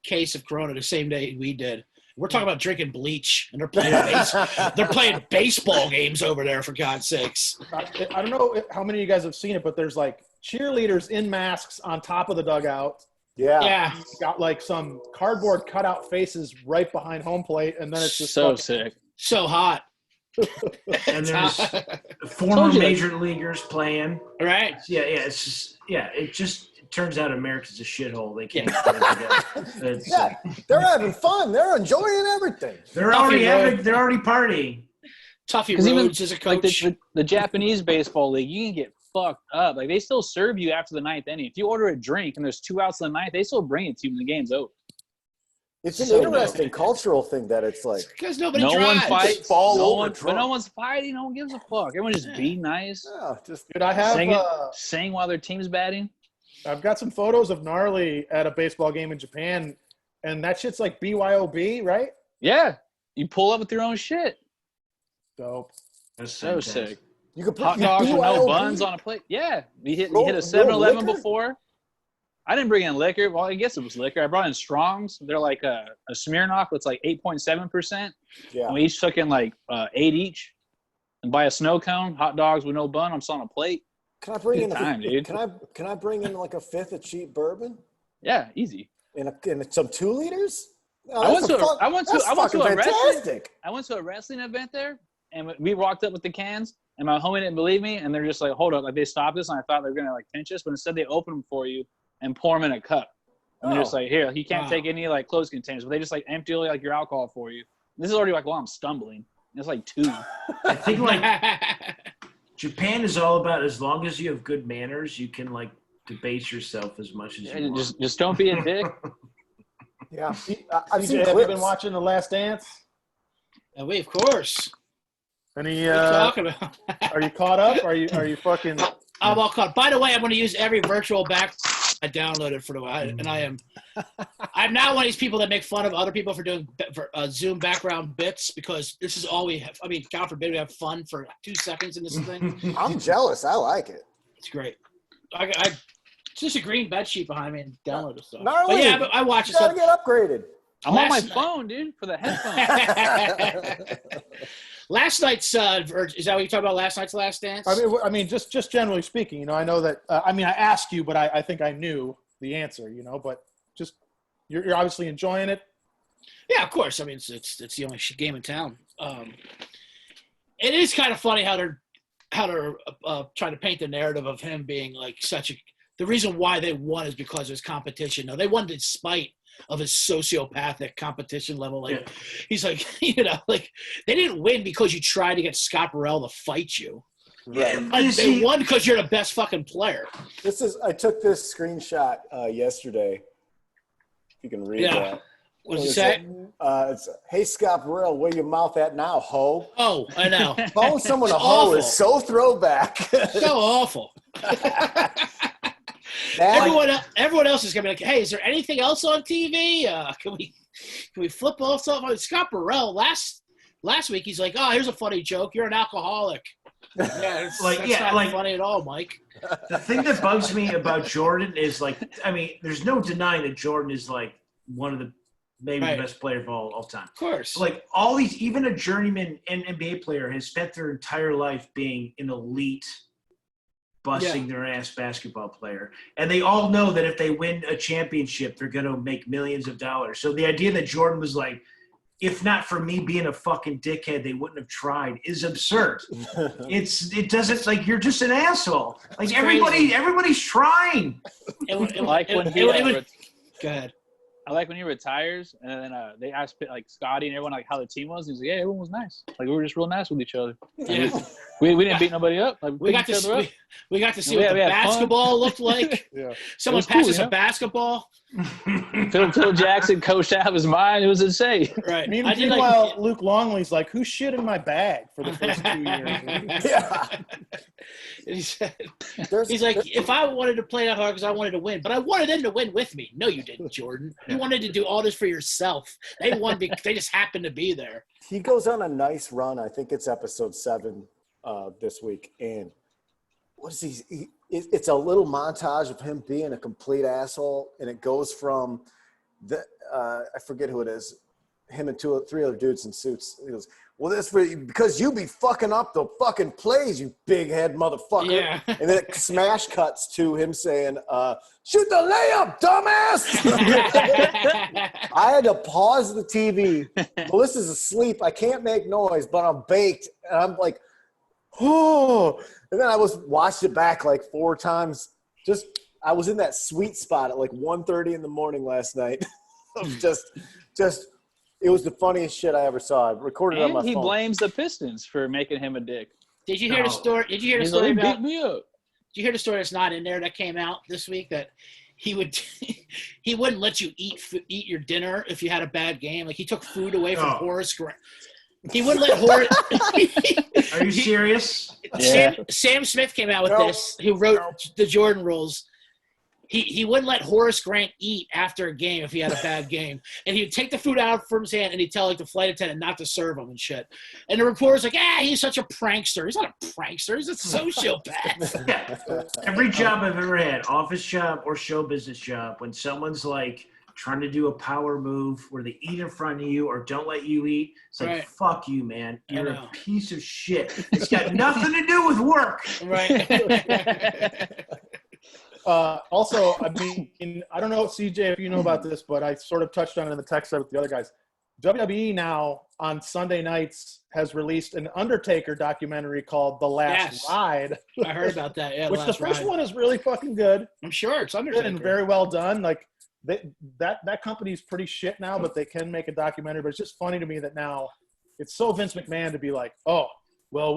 case of corona the same day we did. We're talking about drinking bleach, and they're playing baseball games over there, for God's sakes. I don't know how many of you guys have seen it, but there's like cheerleaders in masks on top of the dugout. Yeah. Got like some cardboard cutout faces right behind home plate, and then it's just so fucking sick. So hot. And there's former major leaguers playing. Right. Yeah, it's just it turns out America's a shithole. They can't put it together. They're having fun. They're enjoying everything. They're already partying. Tuffy Because even Rhodes is a coach. like the Japanese baseball league, you can get fucked up. Like they still serve you after the ninth inning. If you order a drink and there's 2 outs in the ninth, they still bring it to you when the game's over. It's an interesting cultural thing that it's like Because nobody No one drives. fights. Fall No over one, drunk. but no one's fighting. No one gives a fuck. Everyone just be nice. yeah, just Dude, I have Sing while their team's batting. I've got some photos of Gnarly at a baseball game in Japan, and that shit's like BYOB, right? Yeah, you pull up with your own shit. Dope. That's So fantastic. sick. you could put Hot dogs with no BYOB. buns on a plate. Yeah, we hit a Roll 7-Eleven liquor? before. I didn't bring in liquor. Well, I guess it was liquor. I brought in Strongs. They're like a Smirnoff. It's like 8.7%. Yeah. And we each took in like 8 each. And buy a snow cone, hot dogs with no bun. I'm still on a plate. Can I bring Good in time, dude. Can I bring in like a fifth of cheap bourbon Yeah, easy. and some 2 liters? Oh, I went that's to a fucking wrestling. fantastic. I went to a wrestling event there, and we walked up with the cans, and my homie didn't believe me, and they're just like, hold up. Like, they stopped us, and I thought they were going to, like, pinch us, but instead they open them for you and pour them in a cup. And they're just like, here, he can't take any, like, closed containers, but they just, like, empty, like, your alcohol for you. This is already, like, while I'm stumbling. It's like 2. I think like Japan is all about as long as you have good manners, you can like debase yourself as much as you want. Just don't be a dick. Yeah. I've seen TJ, have you clips. been watching The Last Dance? And we, of course. Any? What are you talking about? Are you caught up? Are you fucking? I'm all caught. By the way, I'm going to use every virtual back I downloaded for the while, and I'm not one of these people that make fun of other people for doing Zoom background bits, because this is all we have. I mean, God forbid we have fun for 2 seconds in this thing. I'm jealous. I like it. It's great. It's just a green bed sheet behind me and download the stuff. Gnarly. But yeah, I watch it. Gotta get upgraded. I'm on my Last night- phone, dude, for the headphones. Last night's is that what you talking about? Last night's Last Dance? I mean, just generally speaking, you know, I know that. I mean, I asked you, but I think I knew the answer, you know. But just you're obviously enjoying it. Yeah, of course. I mean, it's the only game in town. It is kind of funny how they're trying to paint the narrative of him being like the reason why they won is because there's competition. No, they won despite of his sociopathic competition level. Like, he's like, you know, like they didn't win because you tried to get Scott Burrell to fight you. Right. They won because you're the best fucking player. I took this screenshot yesterday. If you can read that. What does it say? It's, hey, Scott Burrell, where your mouth at now, ho? Oh, I know. Calling someone a It's hoe awful. is so throwback. So awful. Everyone else is gonna be like, hey, is there anything else on TV? Can we flip off something? Scott Burrell last week, he's like, oh, here's a funny joke. You're an alcoholic. Yeah, that's not funny at all, Mike. The thing that bugs me about Jordan is like, I mean, there's no denying that Jordan is like one of the maybe the best player of all time. Of course. Like all these, even a journeyman NBA player has spent their entire life being an elite, busting their ass basketball player. And they all know that if they win a championship, they're going to make millions of dollars. So the idea that Jordan was like, if not for me being a fucking dickhead, they wouldn't have tried is absurd. It doesn't, like, you're just an asshole. Like everybody's trying. Go ahead. I like when he retires, and then they asked like Scotty and everyone like how the team was. He's like, yeah, everyone was nice. Like we were just real nice with each other. Yeah. We didn't beat nobody up. Like We got to see what the basketball looked like. Yeah. Someone passed us a basketball. Phil Jackson coached out of his mind. It was insane. Right. Meanwhile, Luke Longley's like, who shit in my bag for the first 2 years? Yeah. He said, There's- he's like, if I wanted to play that hard because I wanted to win, but I wanted them to win with me. No, you didn't, Jordan. You wanted to do all this for yourself. They won because they just happened to be there. He goes on a nice run. I think it's episode 7 this week. And what is it's a little montage of him being a complete asshole. And it goes from I forget who it is, him and 3 other dudes in suits. He goes, well, that's because you be fucking up the fucking plays, you big head motherfucker. Yeah. And then it smash cuts to him saying, shoot the layup, dumbass. I had to pause the TV. Melissa's asleep. I can't make noise, but I'm baked. And I'm like, oh. And then I watched it back like 4 times. I was in that sweet spot at like 1:30 in the morning last night. just it was the funniest shit I ever saw. I recorded it on my And he phone. blames the Pistons for making him a dick. Did you hear the story? Did you hear the He's story like, about? beat me up. Did you hear the story that's not in there that came out this week that he wouldn't let you eat your dinner if you had a bad game. Like he took food away from Horace Grant. He wouldn't let Horace. Are you serious? Sam Smith came out with this. Who wrote the Jordan Rules. He wouldn't let Horace Grant eat after a game if he had a bad game. And he'd take the food out from his hand and he'd tell like the flight attendant not to serve him and shit. And the reporter's like, he's such a prankster. He's not a prankster. He's a sociopath. Yeah. Every job I've ever had, office job or show business job, when someone's like trying to do a power move where they eat in front of you or don't let you eat, it's like, fuck you, man. You're a piece of shit. It's got nothing to do with work. Right. Also, I mean, I don't know, CJ, if you know about this, but I sort of touched on it in the text thread with the other guys. WWE now on Sunday nights has released an Undertaker documentary called The Last Ride. I heard about that. Yeah, which the first one is really fucking good. I'm sure it's Undertaker and very well done. Like that company's pretty shit now, but they can make a documentary. But it's just funny to me that now it's so Vince McMahon to be like, oh, well,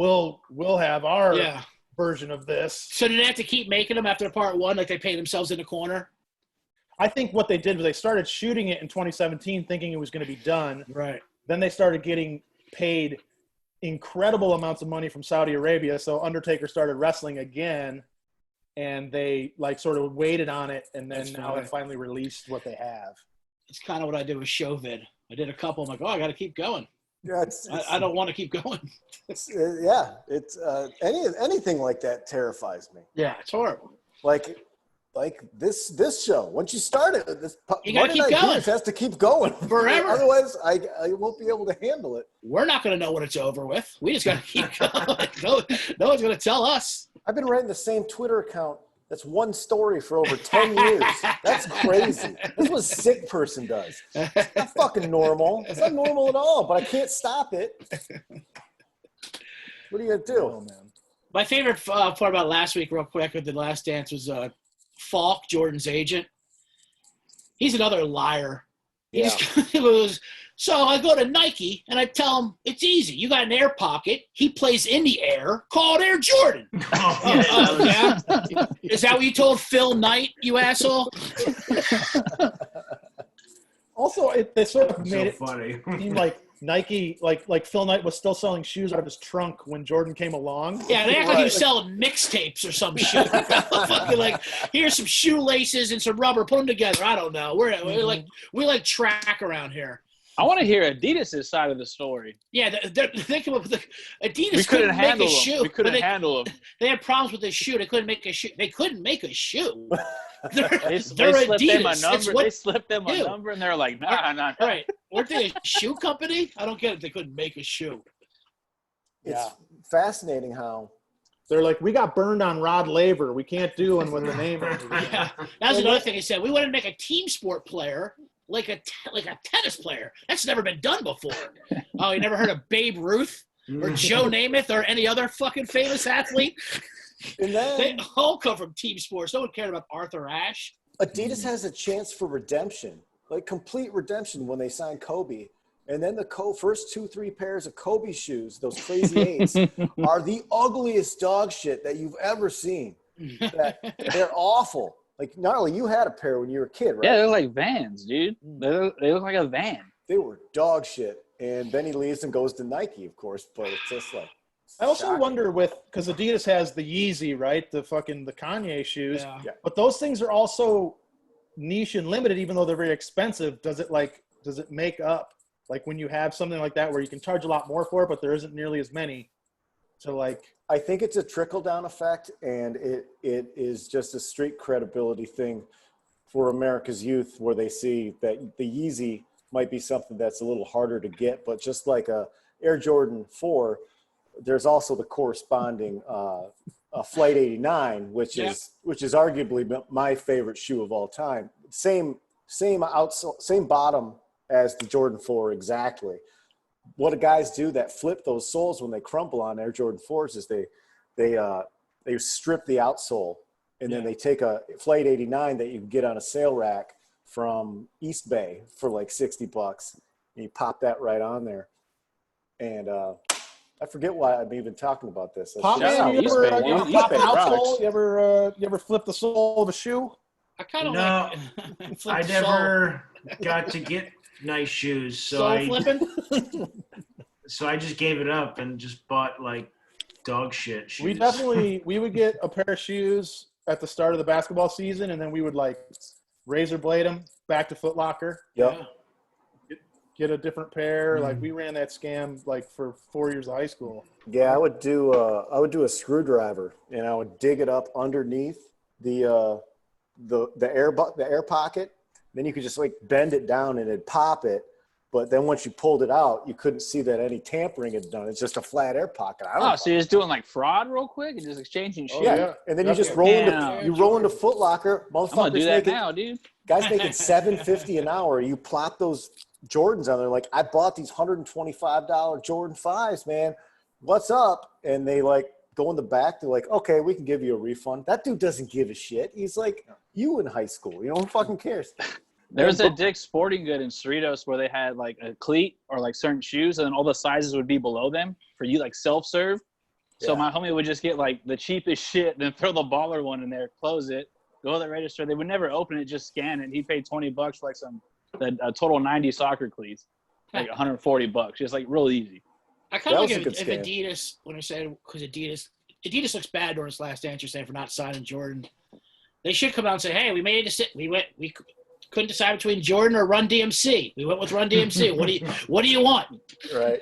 we'll have our version of this. So did they have to keep making them after part 1? Like they paid themselves in the corner? I think what they did was they started shooting it in 2017 thinking it was going to be done. Right. Then they started getting paid incredible amounts of money from Saudi Arabia. So Undertaker started wrestling again and they like sort of waited on it. And then now they finally released what they have. It's kind of what I did with Showvid. I did a couple. I'm like, I got to keep going. Yeah, I don't want to keep going. It's anything like that terrifies me. Yeah, it's horrible. Like this show. Once you start it, you gotta keep going. It has to keep going forever. Otherwise, I won't be able to handle it. We're not going to know when it's over with. We just got to keep going. No one's going to tell us. I've been writing the same Twitter account. That's one story for over 10 years. That's crazy. That's what a sick person does. It's not fucking normal. It's not normal at all, but I can't stop it. What are you going to do? Oh, man. My favorite part about last week, real quick, with The Last Dance was Falk, Jordan's agent. He's another liar. He goes, so I go to Nike and I tell him, it's easy. You got an air pocket. He plays in the air. Call it Air Jordan. Yeah? Is that what you told Phil Knight, you asshole? Also, they sort of made it funny. seem like Nike, like Phil Knight was still selling shoes out of his trunk when Jordan came along. Yeah, they act like he was selling mixtapes or some shit. Fucking like, here's some shoelaces and some rubber. Put them together. I don't know. We like track around here. I want to hear Adidas' side of the story. Yeah, they come up with Adidas. We couldn't handle make a shoe. them. We couldn't handle them. They had problems with the shoe. They couldn't make a shoe. They couldn't make a shoe. They're slipped Adidas. them a number. They slipped them a number, and they're like, nah. Right? Weren't they a shoe company? I don't get it. They couldn't make a shoe. It's fascinating how they're like, we got burned on Rod Laver. We can't do one with the name on it. Yeah. That was another thing he said. We wanted to make a team sport player like a tennis player. That's never been done before. Oh, you never heard of Babe Ruth or Joe Namath or any other fucking famous athlete? And then They all come from team sports. No one cared about Arthur Ashe. Adidas has a chance for redemption. like complete redemption when they signed Kobe. And then the first 2-3 pairs of Kobe shoes, those Crazy Eights, are the ugliest dog shit that you've ever seen. They're awful. Like, gnarly, you had a pair when you were a kid, right? Yeah, they're like Vans, dude. They look like a van. They were dog shit. And then he leaves and goes to Nike, of course. But it's just like, I also shocking. wonder because Adidas has the Yeezy, right? The Kanye shoes. Yeah. But those things are also niche and limited, even though they're very expensive. Does it make up? Like when you have something like that where you can charge a lot more for it, but there isn't nearly as many. So like, I think it's a trickle-down effect, and it is just a street credibility thing for America's youth, where they see that the Yeezy might be something that's a little harder to get, but just like a Air Jordan 4, there's also the corresponding Flight 89, which is arguably my favorite shoe of all time. Same outsole, same bottom as the Jordan 4 exactly. What the guys do that flip those soles when they crumple on Air Jordan 4s is they strip the outsole, and then they take a Flight 89 that you can get on a sale rack from East Bay for like $60, and you pop that right on there. And I forget why I'm even talking about this. Pop Shout man, out you East ever, Bay, you ever dude. pop an East Bay outsole? rocks. You ever flip the sole of a shoe? I kind of No, like. I never got to get nice shoes, so soul flipping. so I just gave it up and just bought like dog shit shoes. We would get a pair of shoes at the start of the basketball season, and then we would like razor blade them back to Foot Locker. Yep. Get a different pair. Like we ran that scam like for 4 years of high school. Yeah, I would do a screwdriver, and I would dig it up underneath the air pocket. Then you could just like bend it down and it'd pop it. But then once you pulled it out, you couldn't see that any tampering had done. It's just a flat air pocket. So you're just doing like fraud real quick and just exchanging shit. Yeah. And then you just roll into Foot Locker. I'm gonna do that now, dude. Guys making $750 an hour. You plop those Jordans on there. Like, I bought these $125 Jordan 5s, man. What's up? And they like go in the back. They're like, okay, we can give you a refund. That dude doesn't give a shit. He's like, you in high school. You know, who fucking cares? There was a Dick's Sporting Good in Cerritos where they had like a cleat or like certain shoes, and all the sizes would be below them for you, like self-serve. So my homie would just get like the cheapest shit, then throw the baller one in there, close it, go to the register. They would never open it, just scan it. He paid $20 for like a total 90 soccer cleats, like $140, just like real easy. I kind of That like was a if good scam. Adidas, when I said, because Adidas looks bad during its last dance, you're saying for not signing Jordan. They should come out and say, hey, we made a decision. We couldn't decide between Jordan or Run DMC. We went with Run DMC. What do you want? Right.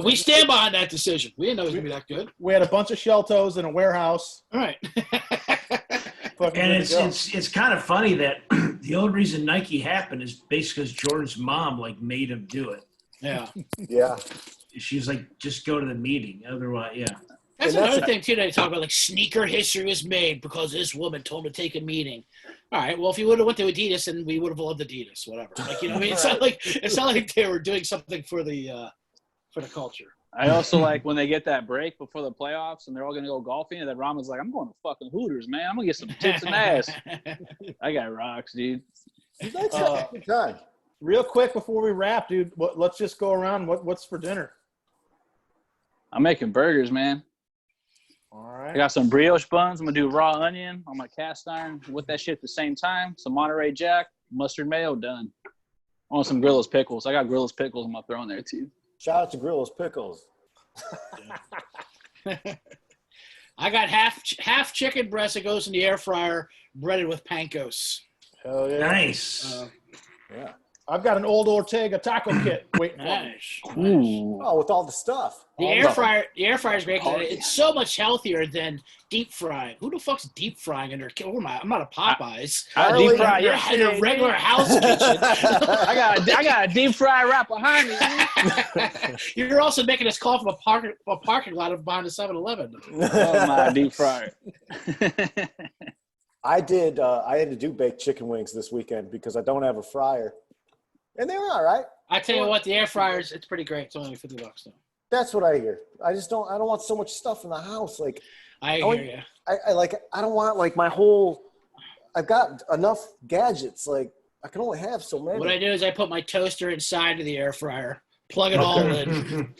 We stand behind that decision. We didn't know it was going to be that good. We had a bunch of shell toes in a warehouse. All right. Fucking And good to go. it's kind of funny that the only reason Nike happened is basically because Jordan's mom like made him do it. Yeah. Yeah. She's like, just go to the meeting. Otherwise, yeah. That's And that's another thing, too, they talk about, like, sneaker history was made because this woman told him to take a meeting. All right, well, if you would have went to Adidas, then we would have loved Adidas, whatever. Like, you know, I mean, it's not like they were doing something for the culture. I also like when they get that break before the playoffs and they're all going to go golfing, and then Ramen's like, I'm going to fucking Hooters, man. I'm going to get some tits and ass. That guy rocks, dude. You guys had a good time. Real quick before we wrap, dude, let's just go around. What's for dinner? I'm making burgers, man. All I right. got some brioche buns. I'm going to do raw onion on my cast iron with that shit at the same time. Some Monterey Jack, mustard mayo, done. I want some Grillo's pickles. I got Grillo's pickles I'm going to throw in there, too. Shout out to Grillo's Pickles. I got half chicken breast that goes in the air fryer, breaded with pancos. Hell yeah. Nice. Yeah. I've got an old Ortega taco kit waiting for me. Nice. Ooh. Oh, with all the stuff. The air fryer is great because it's so much healthier than deep frying. Who the fuck's deep frying in their kitchen? I'm not a Popeyes. I deep fry in yesterday. a regular house kitchen. I got a deep fry right behind me. You're also making us call from a parking lot behind a 7-Eleven. Oh, my deep fryer. I had to do baked chicken wings this weekend because I don't have a fryer. And they were all right. I tell you what, the air fryers, it's pretty great. It's only $50 though. That's what I hear. I don't want so much stuff in the house. Like, I hear you. I don't want like I've got enough gadgets. Like, I can only have so many. What I do is I put my toaster inside of the air fryer, plug it all in,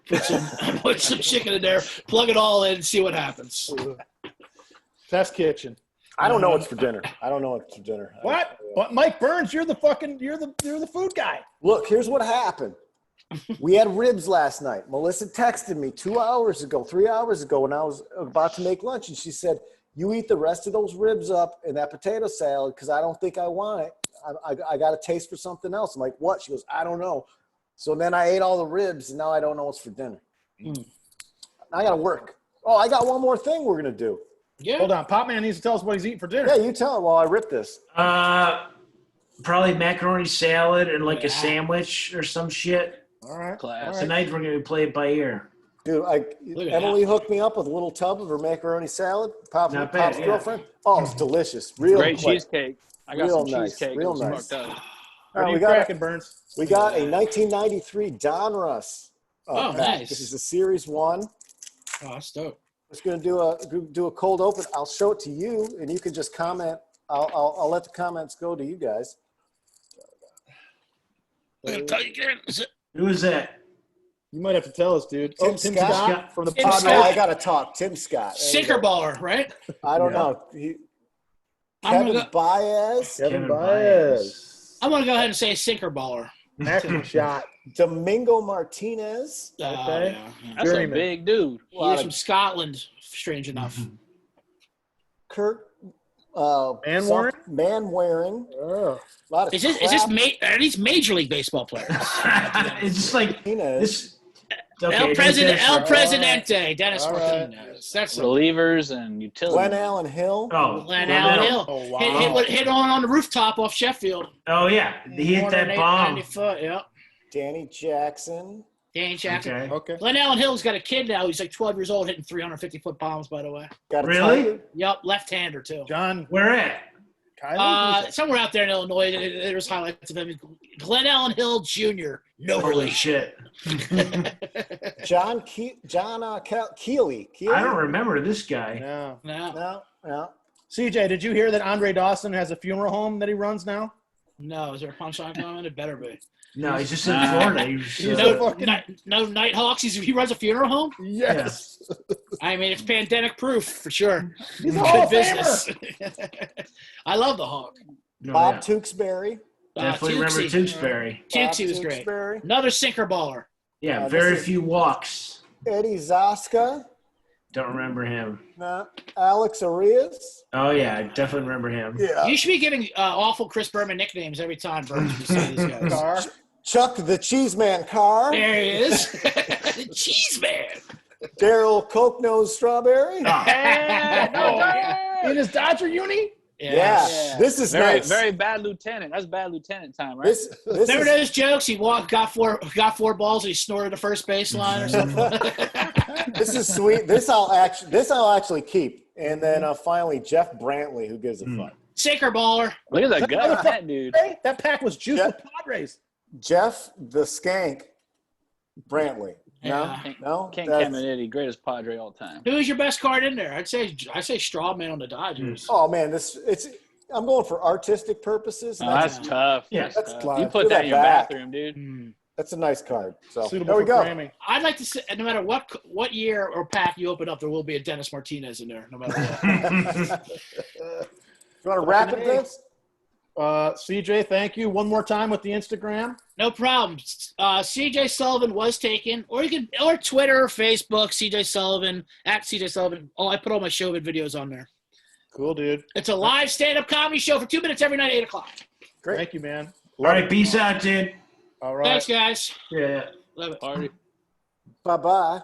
put some chicken in there, plug it all in, see what happens. Test kitchen. I don't know what's for dinner. I don't know what's for dinner. What? But Mike Burns, you're the food guy. Look, here's what happened. We had ribs last night. Melissa texted me 3 hours ago, when I was about to make lunch, and she said, "You eat the rest of those ribs up in that potato salad because I don't think I want it. I got a taste for something else." I'm like, "What?" She goes, "I don't know." So then I ate all the ribs, and now I don't know what's for dinner. Now I got to work. Oh, I got one more thing we're going to do. Yeah. Hold on. Pop Man needs to tell us what he's eating for dinner. Yeah, you tell him while I rip this. Probably macaroni salad and like a sandwich or some shit. All right. Class. Tonight we're gonna play it by ear. Dude, Emily hooked me up with a little tub of her macaroni salad. Pop's yeah. girlfriend. Oh, it's delicious. Real Great quick. cheesecake. I got Real some nice, cheesecake. real It was nice. fucked up. All What right, are we you got cracking, Burns? a 1993 Donruss. Oh, pack. nice. This is the Series 1. Oh, that's dope. Just gonna do a cold open. I'll show it to you, and you can just comment. I'll let the comments go to you guys. I'm gonna tell you again. Who is that? You might have to tell us, dude. Tim Tim Scott? Scott from the Tim Oh, Padres. no, Scott. I gotta talk. Tim Scott. There you Sinker go. baller, right? I don't Yeah. know. I'm Kevin gonna Baez, Kevin Kevin Baez. I'm gonna go ahead and say sinker baller. Acting shot. Domingo Martinez, Okay. Yeah. That's a Journeyman. big dude. He is from Scotland, strange enough. Kurt Manwaring? Manwaring. Oh. A lot of Is this are these Major League Baseball players? It's just like Martinez. this. Okay, El Dennis- Presidente, Dennis All right. Martinez. That's a Relievers and utility. Glenn Allen Hill. Oh, Glenn Glenn Allen Allen. Hill. Oh, wow. Hit on the rooftop off Sheffield. Oh yeah, he hit that 190 bomb. foot, yeah. Danny Jackson. Danny Jackson. Okay. Okay. Glenn Allen Hill's got a kid now. He's like 12 years old, hitting 350-foot bombs, by the way. Got a Really? Tiger. Yep, left-hander, too. John Where at? Kylie? Somewhere out there in Illinois, there's highlights of him. Glenn Allen Hill Jr. No Holy relation. shit! John Keeley. I don't remember this guy. No. No, No. CJ, did you hear that Andre Dawson has a funeral home that he runs now? no. Is there a punchline coming? It better be. No, he's just in Florida. He was, No Nighthawks. He runs a funeral home? Yes. I mean, it's pandemic proof for sure. He's a Hall of Good Famer. business. I love the Hawk. no, Bob yeah. Tewksbury. Definitely remember Tewksy. Tewksbury. Tewksy was great. Tewksbury. Another sinker baller. Yeah, this very is- few walks. Eddie Zaska. Don't remember him. No. Alex Arias. Oh yeah, I definitely remember him. Yeah. You should be giving awful Chris Berman nicknames every time, Berman. You say these guys. Car. Chuck the Cheese Man Carr. There he is. The cheese man. Daryl Coke Nose Strawberry. In his Dodger uni? Yeah. Yeah. This is Very, nice. very bad lieutenant. That's bad lieutenant time, right? This Remember is, those jokes? He got four balls and he snorted the first baseline or something. this is sweet. This I'll actually keep. And then finally Jeff Brantley, who gives a fuck. Sinker baller. Look at that That gut on that dude. Hey, that pack was juiced Yeah. with Padres. Jeff the Skank Brantley. No, Yeah. no. Ken That's- Caminiti, greatest Padre all time. Who's your best card in there? I'd say Strawman on the Dodgers. Oh man, I'm going for artistic purposes. Oh, that's tough. Yeah, That's that's tough. fine. You put Look that at in your that back. bathroom, dude. Hmm. That's a nice card. So Suitable there we for go. framing. I'd like to say, no matter what year or pack you open up, there will be a Dennis Martinez in there, no matter what. You want to wrap it, Vince? CJ, thank you. One more time with the Instagram. No problem. CJ Sullivan was taken, or Twitter, Facebook, CJ Sullivan at CJ Sullivan. Oh, I put all my Showvid videos on there. Cool, dude. It's a live stand-up comedy show for 2 minutes every night, 8:00. Great. Thank you, man. All right, peace out, dude. All right. Thanks, guys. Yeah. Love it. Party. Bye bye.